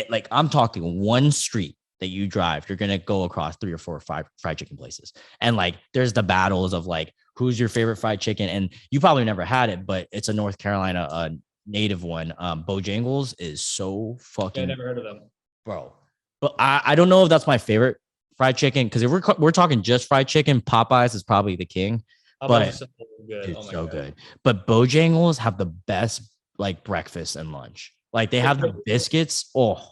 like I'm talking one street that you drive, you're gonna go across 3 or 4 or 5 fried chicken places, and like there's the battles of like who's your favorite fried chicken, and you probably never had it, but it's a North Carolina native one. Bojangles is so Yeah, I fucking never heard of them. bro. But I don't know if that's my favorite fried chicken because if we're talking just fried chicken, Popeyes is probably the king. Popeyes But is so good. Oh it's my so god. good. But Bojangles have the best like breakfast and lunch. Like they have the biscuits. Oh,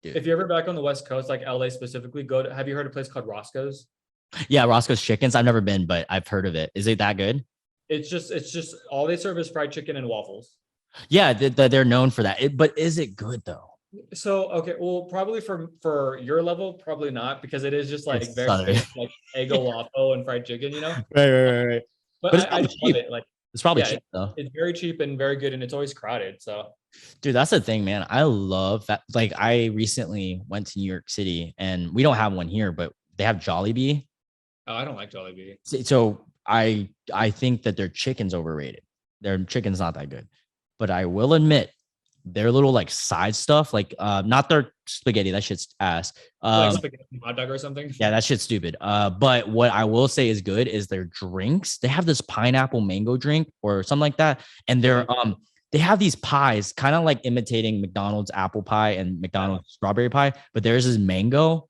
dude. If you're ever back on the West Coast, like LA specifically, have you heard of a place called Roscoe's? Yeah, Roscoe's Chickens. I've never been, but I've heard of it. Is it that good? It's just all they serve is fried chicken and waffles. Yeah, they're known for that. But is it good though? So okay, well, probably for your level, probably not because it is just like It's very southern. basic, like Eggo waffle and fried chicken. Right. But But it's I probably just love cheap. it. Like, It's probably yeah, cheap though. it's very cheap and very good, and it's always crowded. So, Dude, that's the thing, man. I love that. Like, I recently went to New York City, and we don't have one here, but they have Jollibee. oh, I don't like Jollibee. So I think that their chicken's overrated. Their chicken's not that good. But I will admit, their little like side stuff, like not their spaghetti, that shit's ass. Like spaghetti hot dog or something. Yeah, that shit's stupid. But what I will say is good is their drinks. They have this pineapple mango drink or something like that, and they have these pies, kind of like imitating McDonald's apple pie and McDonald's strawberry pie, but theirs is mango.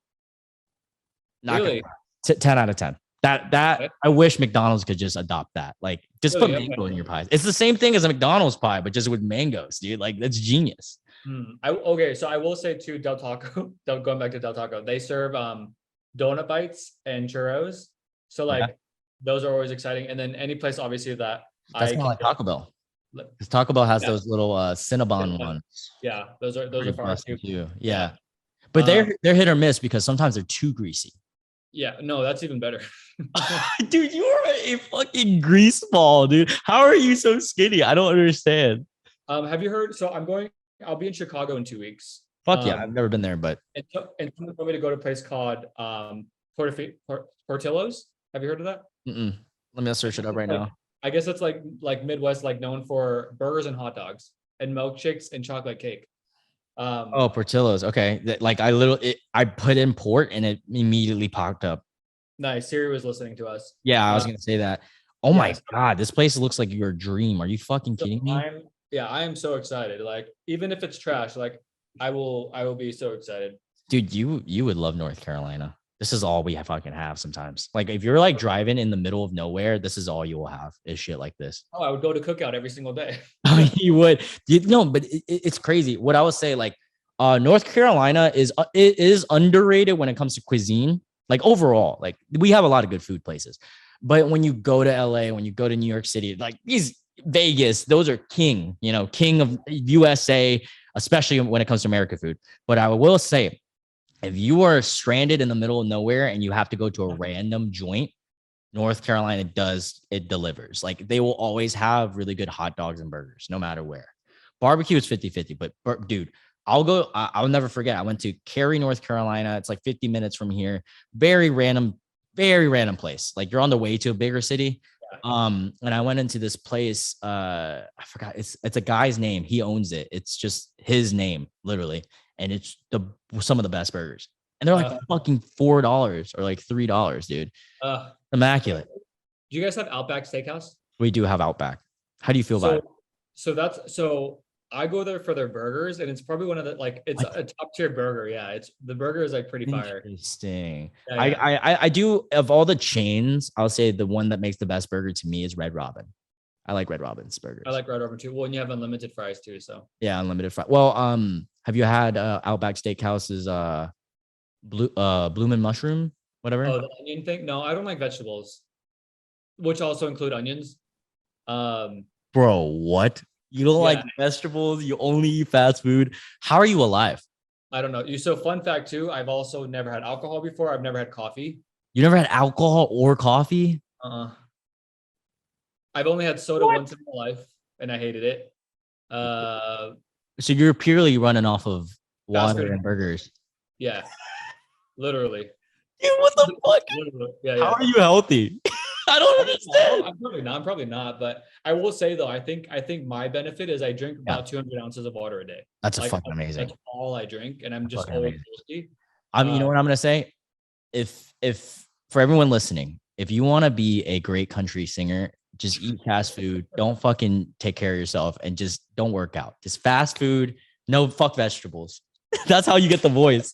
Not Really? 10 out of 10. That I wish McDonald's could just adopt that. Like just put Really? mango in your pies. It's the same thing as a McDonald's pie, but just with mangoes, dude. Like that's genius. Okay, so I will say too, Del Taco. Going back to Del Taco, they serve donut bites and churros. So like Okay. those are always exciting. And then any place obviously that That's I not can like Taco Bell. Look, Because Taco Bell has Yeah. those little Cinnabon Cinnabon. ones. yeah, those are Pretty fire busted too. too. Yeah. But they're hit or miss because sometimes they're too greasy. Yeah, no, that's even better. Dude, you are a fucking grease ball, dude. How are you so skinny? I don't understand. Have you heard? So I'll be in Chicago in 2 weeks. Fuck yeah, I've never been there, but And someone told me to go to a place called Portillo's. Have you heard of that? let me search it up right now. I guess it's like Midwest, like known for burgers and hot dogs and milkshakes and chocolate cake. Oh, Portillo's. Okay. Like I put in port and it immediately popped up. Nice. Siri was listening to us. Yeah, I was gonna say that. Oh my yes. god, this place looks like your dream. Are you fucking So kidding me? I am so excited. Like even if it's trash, like I will be so excited. Dude, you would love North Carolina. This is all we fucking have sometimes. Like if you're like driving in the middle of nowhere, this is all you will have is shit like this. Oh, I would go to Cookout every single day. I mean, you would. No, but it's crazy. What I would say, like, North Carolina is it is underrated when it comes to cuisine. Like overall, like we have a lot of good food places. But when you go to LA, when you go to New York City, like these Vegas, those are king, king of USA, especially when it comes to American food. But I will say, if you are stranded in the middle of nowhere and you have to go to a random joint, North Carolina it delivers. Like they will always have really good hot dogs and burgers, no matter where. Barbecue is 50-50, but dude, I'll never forget. I went to Cary, North Carolina. It's like 50 minutes from here. Very random place. Like you're on the way to a bigger city. And I went into this place. I forgot. It's a guy's name. He owns it. It's just his name, literally. And it's some of the best burgers. And they're like fucking $4 or like $3, dude. Immaculate. Do you guys have Outback Steakhouse? We do have Outback. How do you feel about it? So I go there for their burgers, and it's probably one of the it's a top tier burger. Yeah, it's the burger is like pretty fire. Interesting. Yeah, yeah. I do, of all the chains, I'll say the one that makes the best burger to me is Red Robin. I like Red Robin's burgers. I like Red Robin too. Well, and you have unlimited fries too. So yeah, unlimited fries. Well, have you had Outback Steakhouse's bloomin' mushroom, whatever? Oh, the onion thing? No, I don't like vegetables, which also include onions. Bro, what? You don't like vegetables? You only eat fast food? How are you alive? I don't know. So fun fact too, I've also never had alcohol before. I've never had coffee. You never had alcohol or coffee? I've only had soda once in my life, and I hated it. So you're purely running off of water and burgers. Yeah, literally. Dude, what the fuck? Yeah. How are you healthy? I don't understand. I'm probably not, but I will say though, I think my benefit is I drink about 200 ounces of water a day. That's fucking amazing. That's all I drink, and I'm just always thirsty. You know what I'm gonna say? If for everyone listening, if you want to be a great country singer, just eat fast food. Don't fucking take care of yourself, and just don't work out. Just fast food. No, fuck vegetables. That's how you get the voice.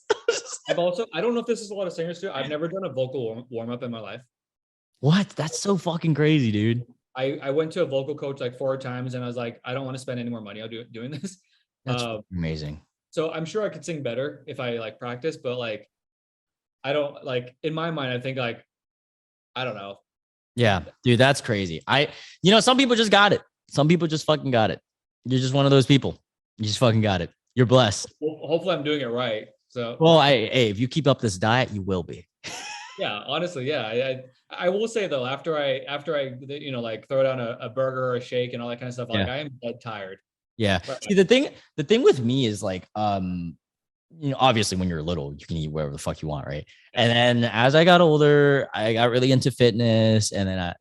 I don't know if this is a lot of singers do. I've never done a vocal warm up in my life. What? That's so fucking crazy, dude. I went to a vocal coach like 4 times, and I was like, I don't want to spend any more money on doing this. That's amazing. So I'm sure I could sing better if I like practice, but like, I don't like in my mind. I think like, I don't know. Yeah, dude, that's crazy. Some people just got it. Some people just fucking got it. You're just one of those people. You just fucking got it. You're blessed. Well, hopefully I'm doing it right. So, well, if you keep up this diet, you will be. Yeah, honestly, yeah. I will say though, after I like throw down a burger or a shake and all that kind of stuff, like I am dead tired. Yeah. But, see, the thing with me is like, obviously when you're little, you can eat whatever the fuck you want, right? And then as I got older, I got really into fitness, and then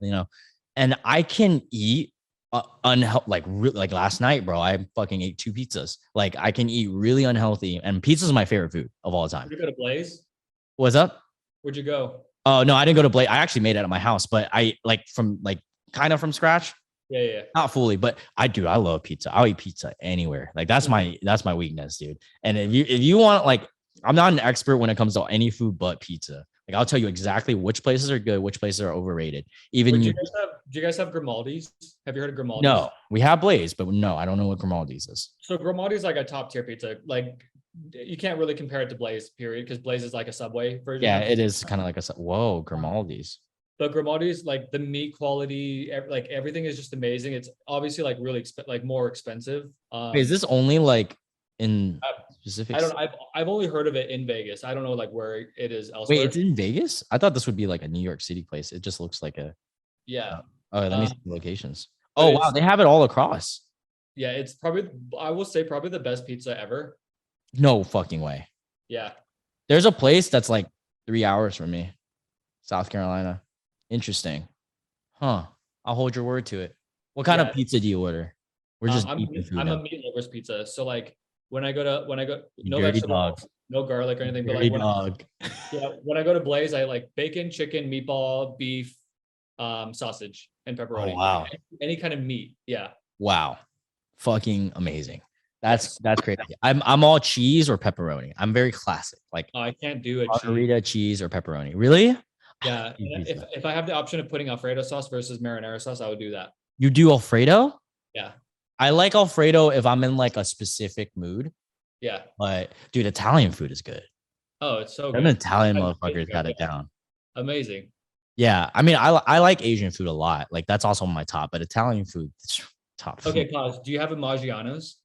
and I can eat unhealthy. Like last night, bro, I fucking ate 2 pizzas. Like I can eat really unhealthy, and pizza is my favorite food of all time. Did you go to Blaze? What's up? Where'd you go? Oh no, I didn't go to Blaze. I actually made it at my house, but I kind of from scratch. Yeah. Not fully, but I love pizza. I'll eat pizza anywhere. Like that's my weakness, dude. And if you want, like, I'm not an expert when it comes to any food but pizza. Like I'll tell you exactly which places are good, which places are overrated. Even do you guys have Grimaldi's? Have you heard of Grimaldi's? No, we have Blaze, but no, I don't know what Grimaldi's is. So Grimaldi's like a top tier pizza. Like you can't really compare it to Blaze, period, because Blaze is like a Subway version. Yeah, it is kind of like Grimaldi's. But Grimaldi's, like the meat quality, like everything is just amazing. It's obviously like really more expensive. Is this only like in specific? I've only heard of it in Vegas. I don't know like where it is elsewhere. Wait, it's in Vegas? I thought this would be like a New York City place. It just looks like a. Yeah. Let me see the locations. Oh wow, they have it all across. Yeah, it's probably, I will say, probably the best pizza ever. No fucking way. Yeah. There's a place that's like 3 hours from me, South Carolina. Interesting. Huh. I'll hold your word to it. What kind of pizza do you order? We're just I'm a meat lover's pizza. So like when I go no vegetables, no garlic or anything, but like when I go to Blaze, I like bacon, chicken, meatball, beef, sausage, and pepperoni. Oh, wow. Any kind of meat. Yeah. Wow. Fucking amazing. That's crazy. I'm all cheese or pepperoni. I'm very classic. Like I can't do a margarita, cheese or pepperoni. Really? Yeah. If I have the option of putting Alfredo sauce versus marinara sauce, I would do that. You do Alfredo? Yeah. I like Alfredo if I'm in like a specific mood. Yeah. But dude, Italian food is good. Oh, it's so Them good. Italian I- motherfuckers got it down. Amazing. Yeah, I mean, I like Asian food a lot. Like that's also my top, but Italian food, top. Okay, pause. Do you have a Maggiano's?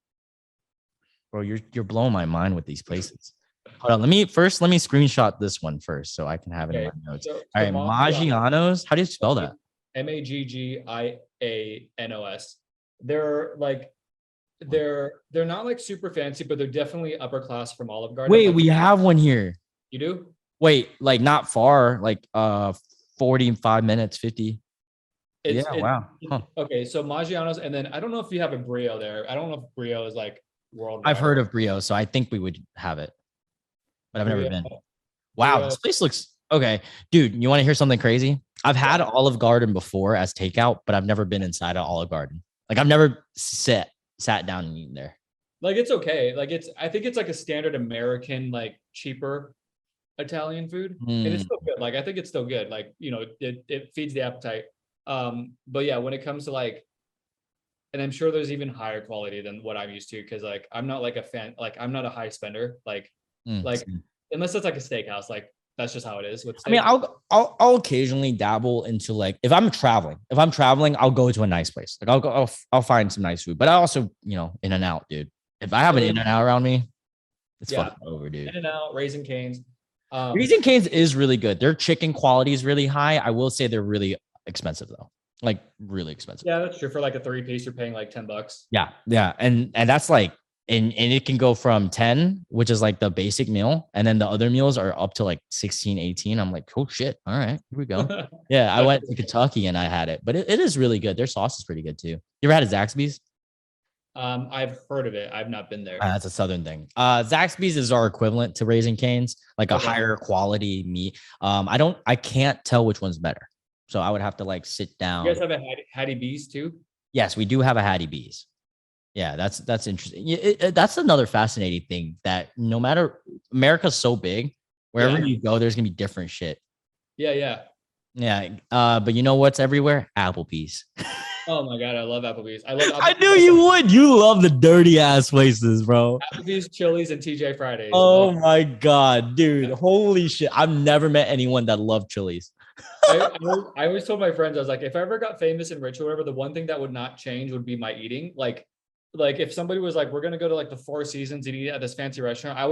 Bro, you're blowing my mind with these places. Hold on, let me screenshot this one first so I can have it in Okay, my notes. so All right, Maggiano's. How do you spell that? Maggianos. They're like they're not like super fancy, but they're definitely upper class from Olive Garden. Wait, Like, we have one here. you do? Wait, like not far, like 45 minutes, 50. It's Yeah, it, wow. Huh. okay. So Maggiano's, and then I don't know if you have a Brio there. I don't know if Brio is like worldwide. I've heard of Brio, so I think we would have it, but I've never Brio, been. Wow, Brio. this place looks okay. Dude, you want to hear something crazy? I've had Olive Garden before as takeout, but I've never been inside of Olive Garden. Like I've never sat down and eaten there. Like it's okay. Like I think it's like a standard American, like cheaper Italian food, and it's Mm, still good. Like I think it's still good. Like it feeds the appetite. But yeah, when it comes to like, and I'm sure there's even higher quality than what I'm used to, because like I'm not like a fan, like I'm not a high spender. Like mm. unless it's like a steakhouse, like that's just how it is with I mean, steak. I'll occasionally dabble into like if I'm traveling. If I'm traveling, I'll go to a nice place. Like I'll find some nice food. But I also, In and Out, dude. If I have an In and Out around me, it's Yeah. fucking over, dude. In-N-Out, Raising Cane's. Raising Cane's is really good. Their chicken quality is really high. I will say they're really expensive though. Like really expensive. Yeah, that's true. For like a 3-piece, you're paying like $10. Yeah. Yeah. And that's like and it can go from 10, which is like the basic meal, and then the other meals are up to like 16, 18. I'm like, oh shit. All right, here we go. Yeah, I went to Kentucky and I had it, but it is really good. Their sauce is pretty good too. You ever had a Zaxby's? I've heard of it. I've not been there. That's a southern thing. Zaxby's is our equivalent to Raising Cane's, like a higher quality meat. I can't tell which one's better. So I would have to like sit down. You guys have a Hattie B's too? Yes, we do have a Hattie B's. Yeah, that's interesting. That's another fascinating thing that no matter America's so big, wherever you go, there's gonna be different shit. Yeah. Yeah. But you know what's everywhere? Applebee's. Oh my god, I love Applebee's. I love Applebee's. I knew you would. You love the dirty ass places, bro. Applebee's, Chili's, and TJ Fridays. Oh my god, dude. Holy shit. I've never met anyone that loved Chili's. I always told my friends, I was like, if I ever got famous and rich or whatever, the one thing that would not change would be my eating. Like if somebody was like, we're gonna go to like the Four Seasons and eat at this fancy restaurant, I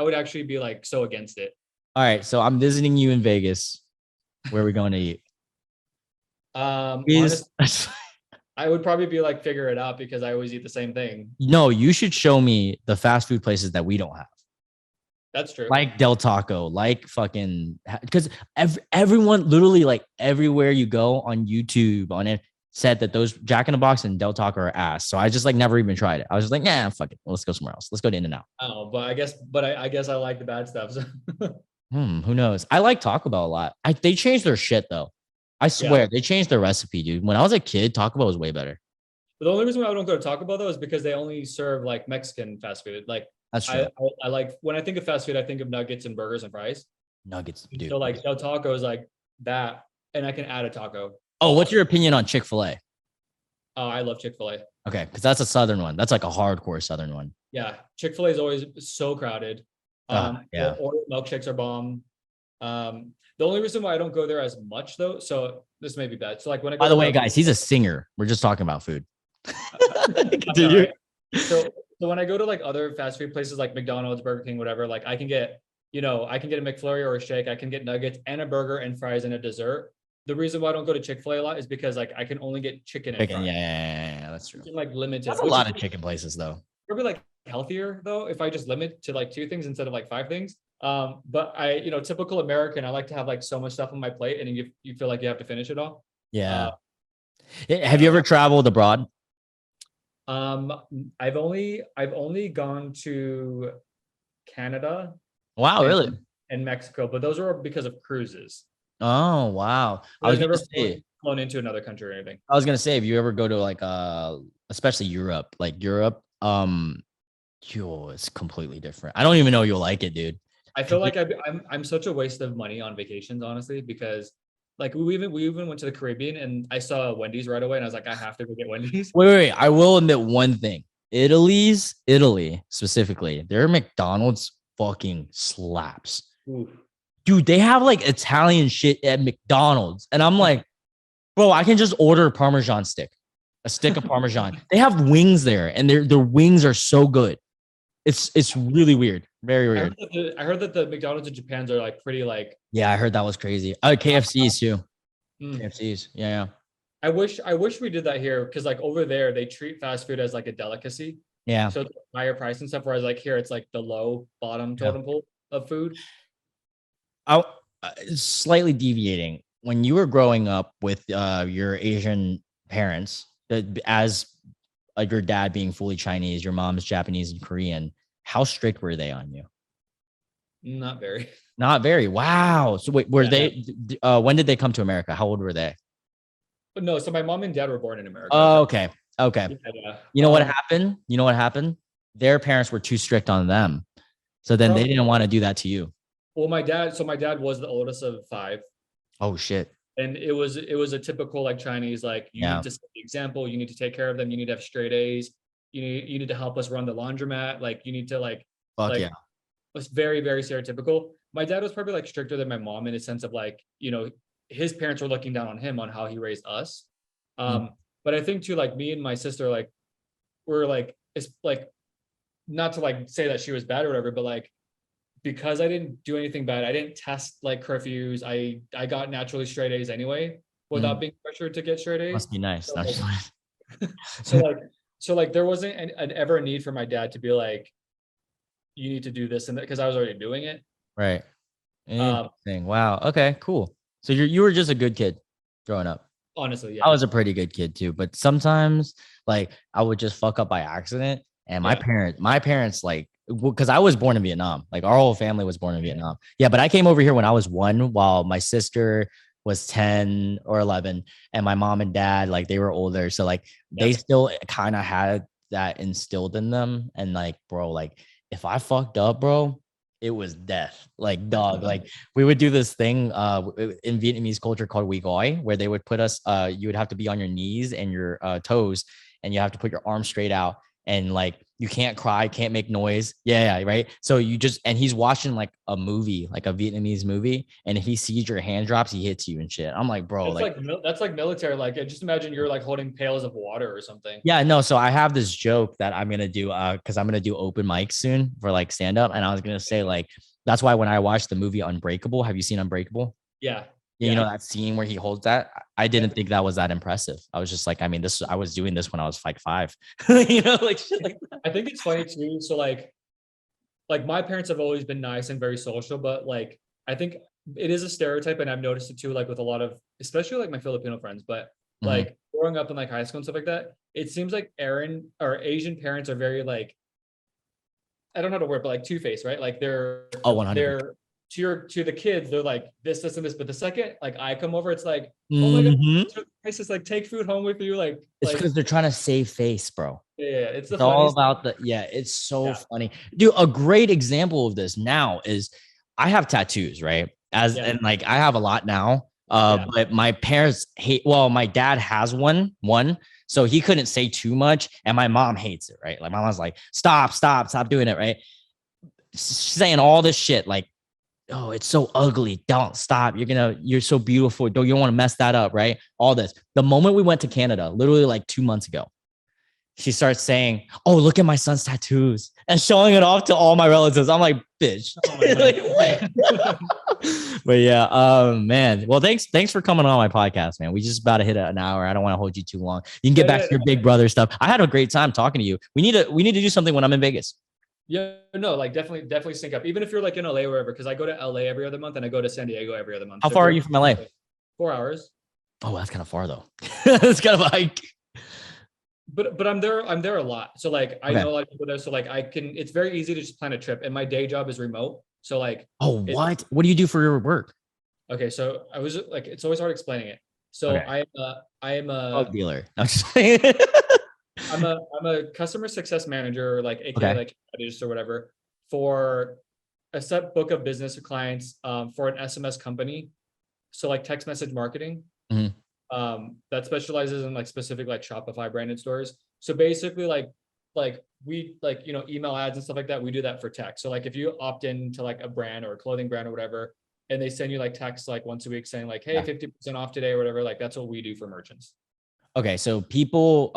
would actually be like so against it. All right, so I'm visiting you in Vegas. Where are we going to eat? Honestly, I would probably be like, figure it out, because I always eat the same thing. No, you should show me the fast food places that we don't have. That's true. Like Del Taco, like fucking, because everyone literally like everywhere you go on YouTube on it said that those Jack in the Box and Del Taco are ass. So I just like never even tried it. I was just like, nah, fuck it. Let's go somewhere else. Let's go to In-N-Out. Oh, but I guess I like the bad stuff. So. Who knows? I like Taco Bell a lot. They changed their shit though. I swear they changed their recipe, dude. When I was a kid, Taco Bell was way better. But the only reason why I don't go to Taco Bell though is because they only serve like Mexican fast food. Like that's true. I like, when I think of fast food, I think of nuggets and burgers and fries. Nuggets, dude. So like Del Taco is like that, and I can add a taco. Oh, what's your opinion on Chick-fil-A? Oh, I love Chick-fil-A. Okay, because that's a southern one. That's like a hardcore southern one. Yeah, Chick-fil-A is always so crowded. Yeah. Or milkshakes are bomb. The only reason why I don't go there as much though, so this may be bad. So like when I go by the way, guys, he's a singer. We're just talking about food. Continue. So when I go to like other fast food places like McDonald's, Burger King, whatever, like I can get a McFlurry or a shake. I can get nuggets and a burger and fries and a dessert. The reason why I don't go to Chick-fil-A a lot is because like I can only get chicken and fries. Yeah, that's true. Like limited. That's a lot of chicken places though. Probably like healthier though if I just limit to like 2 things instead of like 5 things. But I, typical American, I like to have like so much stuff on my plate, and you feel like you have to finish it all. Yeah. Have you ever traveled abroad? I've only gone to Canada. Wow, really? And Mexico, but those are because of cruises. Oh, wow. I've never flown into another country or anything. I was gonna say, if you ever go to like especially Europe, it's completely different. I don't even know you'll like it, dude. I feel like I'm such a waste of money on vacations, honestly, because like we even went to the Caribbean and I saw Wendy's right away and I was like, I have to go get Wendy's. Wait. I will admit one thing. Italy specifically, their McDonald's fucking slaps. Oof. Dude, they have like Italian shit at McDonald's. And I'm like, bro, I can just order a Parmesan stick, a stick of Parmesan. They have wings there, and their wings are so good. It's really weird. Very weird. I heard that the McDonald's in Japan's are like pretty like. Yeah, I heard that was crazy. KFC's too. Mm. KFC's. Yeah. I wish we did that here because like over there they treat fast food as like a delicacy. Yeah. So it's higher price and stuff. Whereas like here it's like the low bottom totem pole of food. I slightly deviating. When you were growing up with your Asian parents, as your dad being fully Chinese, your mom's Japanese and Korean, how strict were they on you? Not very. Not very. Wow. So wait, were they? When did they come to America? How old were they? But no, so my mom and dad were born in America. Oh, okay. Yeah. You know what happened? You know what happened? Their parents were too strict on them, so then they didn't want to do that to you. Well, my dad was the oldest of 5. Oh shit. And it was a typical like Chinese, like you need to set the example, you need to take care of them, you need to have straight A's, you need to help us run the laundromat, like you need to like yeah. It's very, very stereotypical. My dad was probably like stricter than my mom in a sense of like, his parents were looking down on him on how he raised us. But I think too, like me and my sister, like we're like, it's like not to like say that she was bad or whatever, but like because I didn't do anything bad, I didn't test like curfews. I got naturally straight A's anyway, without being pressured to get straight A's. Must be nice. So like there wasn't an ever need for my dad to be like, you need to do this and that, because I was already doing it. Right. Interesting. Wow. Okay. Cool. So you were just a good kid growing up. Honestly, yeah. I was a pretty good kid too, but sometimes like I would just fuck up by accident, and my parents like, because I was born in Vietnam, like our whole family was born in Vietnam. Yeah, but I came over here when I was 1, while my sister was 10 or 11, and my mom and dad, like they were older, so like they still kind of had that instilled in them. And like, bro, like if I fucked up, bro, it was death. Like, dog, like we would do this thing in Vietnamese culture called Quy Gói, where they would put us, you would have to be on your knees and your toes, and you have to put your arms straight out, and like you can't cry, can't make noise. Yeah, right. So you just, and he's watching like a movie, like a Vietnamese movie, and if he sees your hand drops, he hits you and shit. I'm like, bro, that's like military. Like just imagine you're like holding pails of water or something. Yeah, no. So I have this joke that I'm gonna do because I'm gonna do open mics soon for like stand up, and I was gonna say like that's why when I watched the movie Unbreakable, have you seen Unbreakable? Yeah. You know that scene where he holds that? I didn't think that was that impressive. I was just like, I mean, I was doing this when I was like 5, like shit like that. I think it's funny too. So like my parents have always been nice and very social, but like I think it is a stereotype, and I've noticed it too, like with a lot of, especially like my Filipino friends, but like growing up in like high school and stuff like that, it seems like Asian parents are very like, I don't know how to word, but like two-faced, right? Like they're 100%. To the kids, they're like this and this, but the second like I come over, it's like, oh my god, it's just like take food home with you, like it's because they're trying to save face, bro. Yeah, it's all about it's so funny, dude. A great example of this now is I have tattoos, right? And like I have a lot now, but my parents my dad has one, so he couldn't say too much, and my mom hates it, right? Like my mom's like, stop doing it, right? Saying all this shit like, oh, it's so ugly, don't stop, you're so beautiful, you don't want to mess that up, right? All this. The moment we went to Canada, literally like 2 months ago, she starts saying, oh, look at my son's tattoos, and showing it off to all my relatives. I'm like, bitch. But yeah, man. Well, thanks for coming on my podcast, man. We just about to hit an hour. I don't want to hold you too long. You can get back to your big brother stuff. I had a great time talking to you. We need to do something when I'm in Vegas. Yeah, no, like definitely sync up. Even if you're like in LA or wherever, because I go to LA every other month and I go to San Diego every other month. How far are you from LA? 4 hours. Oh, that's kind of far though. It's kind of a hike. But I'm there a lot. So like I know a lot of people there. So like it's very easy to just plan a trip. And my day job is remote. So like what do you do for your work? Okay, so I was like, it's always hard explaining it. So I am a drug dealer. I'm a customer success manager, like AKA like strategist or whatever, for a set book of business clients for an SMS company. So like text message marketing. That specializes in like specific like Shopify branded stores. So basically like like we like, email ads and stuff like that. We do that for text. So like if you opt in to like a brand or a clothing brand or whatever, and they send you like text like once a week saying like, hey, 50% off today or whatever, like that's what we do for merchants. Okay, so people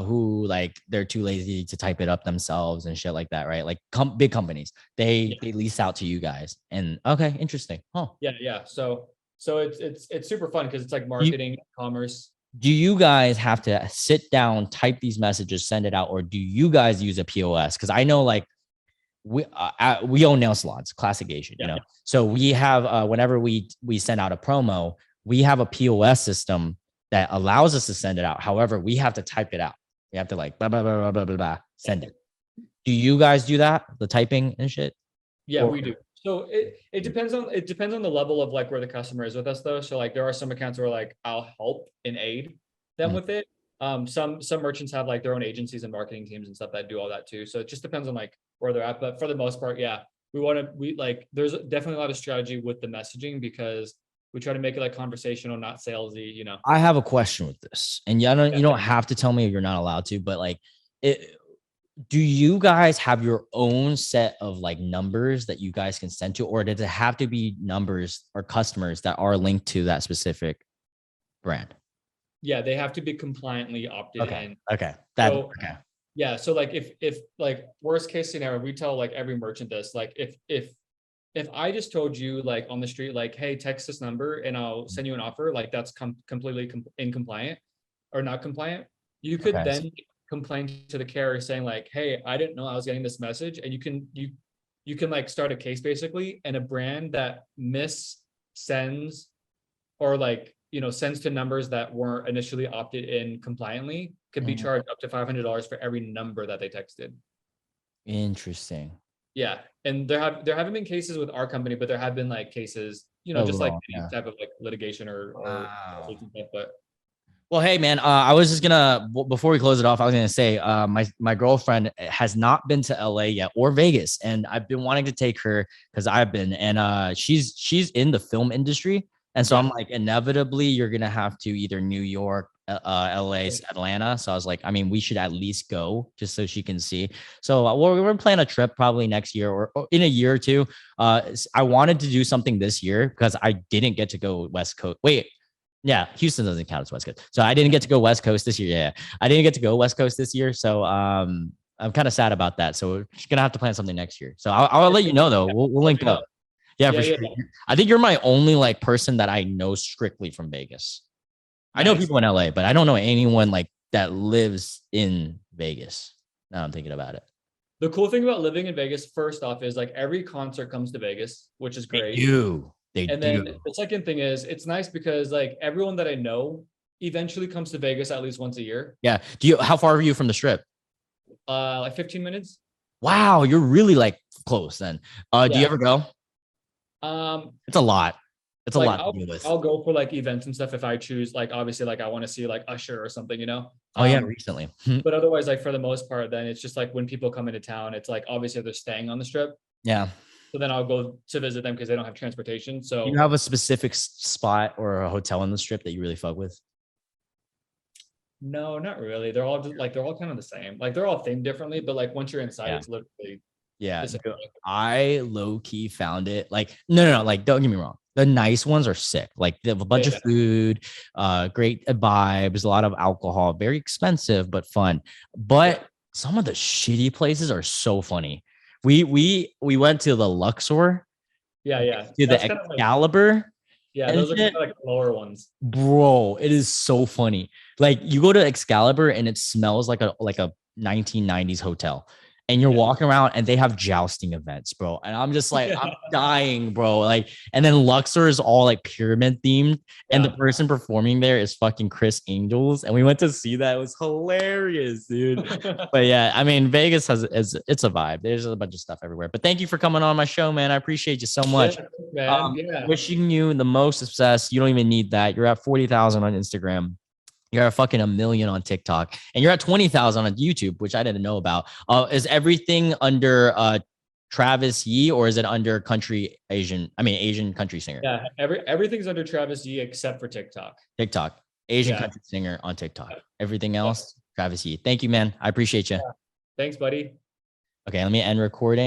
who like they're too lazy to type it up themselves and shit like that, right? Like big companies, they lease out to you guys. And okay, interesting. Huh. Yeah. So it's super fun because it's like marketing, commerce. Do you guys have to sit down, type these messages, send it out, or do you guys use a POS? Because I know like we own nail salons, Classic Asian, you know. So we have whenever we send out a promo, we have a POS system that allows us to send it out. However, we have to type it out. We have to like blah blah blah blah blah blah, blah send it. Do you guys do that? The typing and shit? Yeah, we do. So it depends on the level of like where the customer is with us though. So like there are some accounts where like I'll help and aid them with it. Some merchants have like their own agencies and marketing teams and stuff that do all that too. So it just depends on like where they're at. But for the most part, yeah, we like there's definitely a lot of strategy with the messaging because we try to make it like conversational, not salesy, you know. I have a question with this. And you don't have to tell me if you're not allowed to, but like do you guys have your own set of like numbers that you guys can send to, or does it have to be numbers or customers that are linked to that specific brand? Yeah, they have to be compliantly opted in. Okay. Okay. Yeah. So like if like worst case scenario, we tell like every merchant this, like if I just told you like on the street, like, hey, text this number and I'll send you an offer, like that's completely incompliant or not compliant, you could then complain to the carrier saying like, hey, I didn't know I was getting this message. And you can like start a case basically, and a brand that sends or like, sends to numbers that weren't initially opted in compliantly could be charged up to $500 for every number that they texted. Interesting. Yeah. And there haven't been cases with our company, but there have been like cases, just like any type of like litigation or but well, hey man, I was just gonna before we close it off, I was gonna say my girlfriend has not been to LA yet or Vegas, and I've been wanting to take her because I've been, and she's in the film industry, and so I'm like, inevitably you're gonna have to either New York, LA, Atlanta. So I was like, I mean, we should at least go just so she can see. So we're planning a trip probably next year or in a year or two. I wanted to do something this year because I didn't get to go West Coast. Wait. Yeah, Houston doesn't count as West Coast. So I didn't get to go West Coast this year. Yeah, I didn't get to go West Coast this year. So I'm kind of sad about that. So we're just gonna have to plan something next year. So I'll let you know though. We'll link up. Yeah, for sure. I think you're my only like person that I know strictly from Vegas. I know people in LA, but I don't know anyone like that lives in Vegas. Now I'm thinking about it. The cool thing about living in Vegas, first off, is like every concert comes to Vegas, which is great. Then the second thing is it's nice because like everyone that I know eventually comes to Vegas at least once a year. Yeah. How far are you from the Strip? Like 15 minutes. Wow, you're really like close then. Do you ever go? It's a lot. It's like, a lot to deal with. I'll go for like events and stuff if I choose. Like obviously, like I want to see like Usher or something, Oh yeah, recently. But otherwise, like for the most part, then it's just like when people come into town, it's like obviously they're staying on the Strip. Yeah. So then I'll go to visit them because they don't have transportation. So you have a specific spot or a hotel on the Strip that you really fuck with? No, not really. They're all just like they're all kind of the same. Like they're all themed differently, but like once you're inside, it's literally I low key found it like no, like don't get me wrong. The nice ones are sick. Like they have a bunch of food, great vibes, a lot of alcohol, very expensive but fun. But some of the shitty places are so funny. We went to the Luxor. Yeah. To the Excalibur. Those are kind of like lower ones. Bro, it is so funny. Like you go to Excalibur and it smells like a 1990s hotel. And you're walking around and they have jousting events, bro. And I'm just like, I'm dying, bro. Like, and then Luxor is all like pyramid themed. And the person performing there is fucking Chris Angels. And we went to see that. It was hilarious, dude. But yeah, I mean, Vegas it's a vibe. There's a bunch of stuff everywhere. But thank you for coming on my show, man. I appreciate you so much. Wishing you the most success. You don't even need that. You're at 40,000 on Instagram. You're at fucking 1 million on TikTok, and you're at 20,000 on YouTube, which I didn't know about. Is everything under Travis Yee, or is it under Asian country singer? Yeah, everything's under Travis Yee except for TikTok. Asian country singer on TikTok. Everything else, Travis Yee. Thank you, man. I appreciate you. Thanks, buddy. Okay, let me end recording.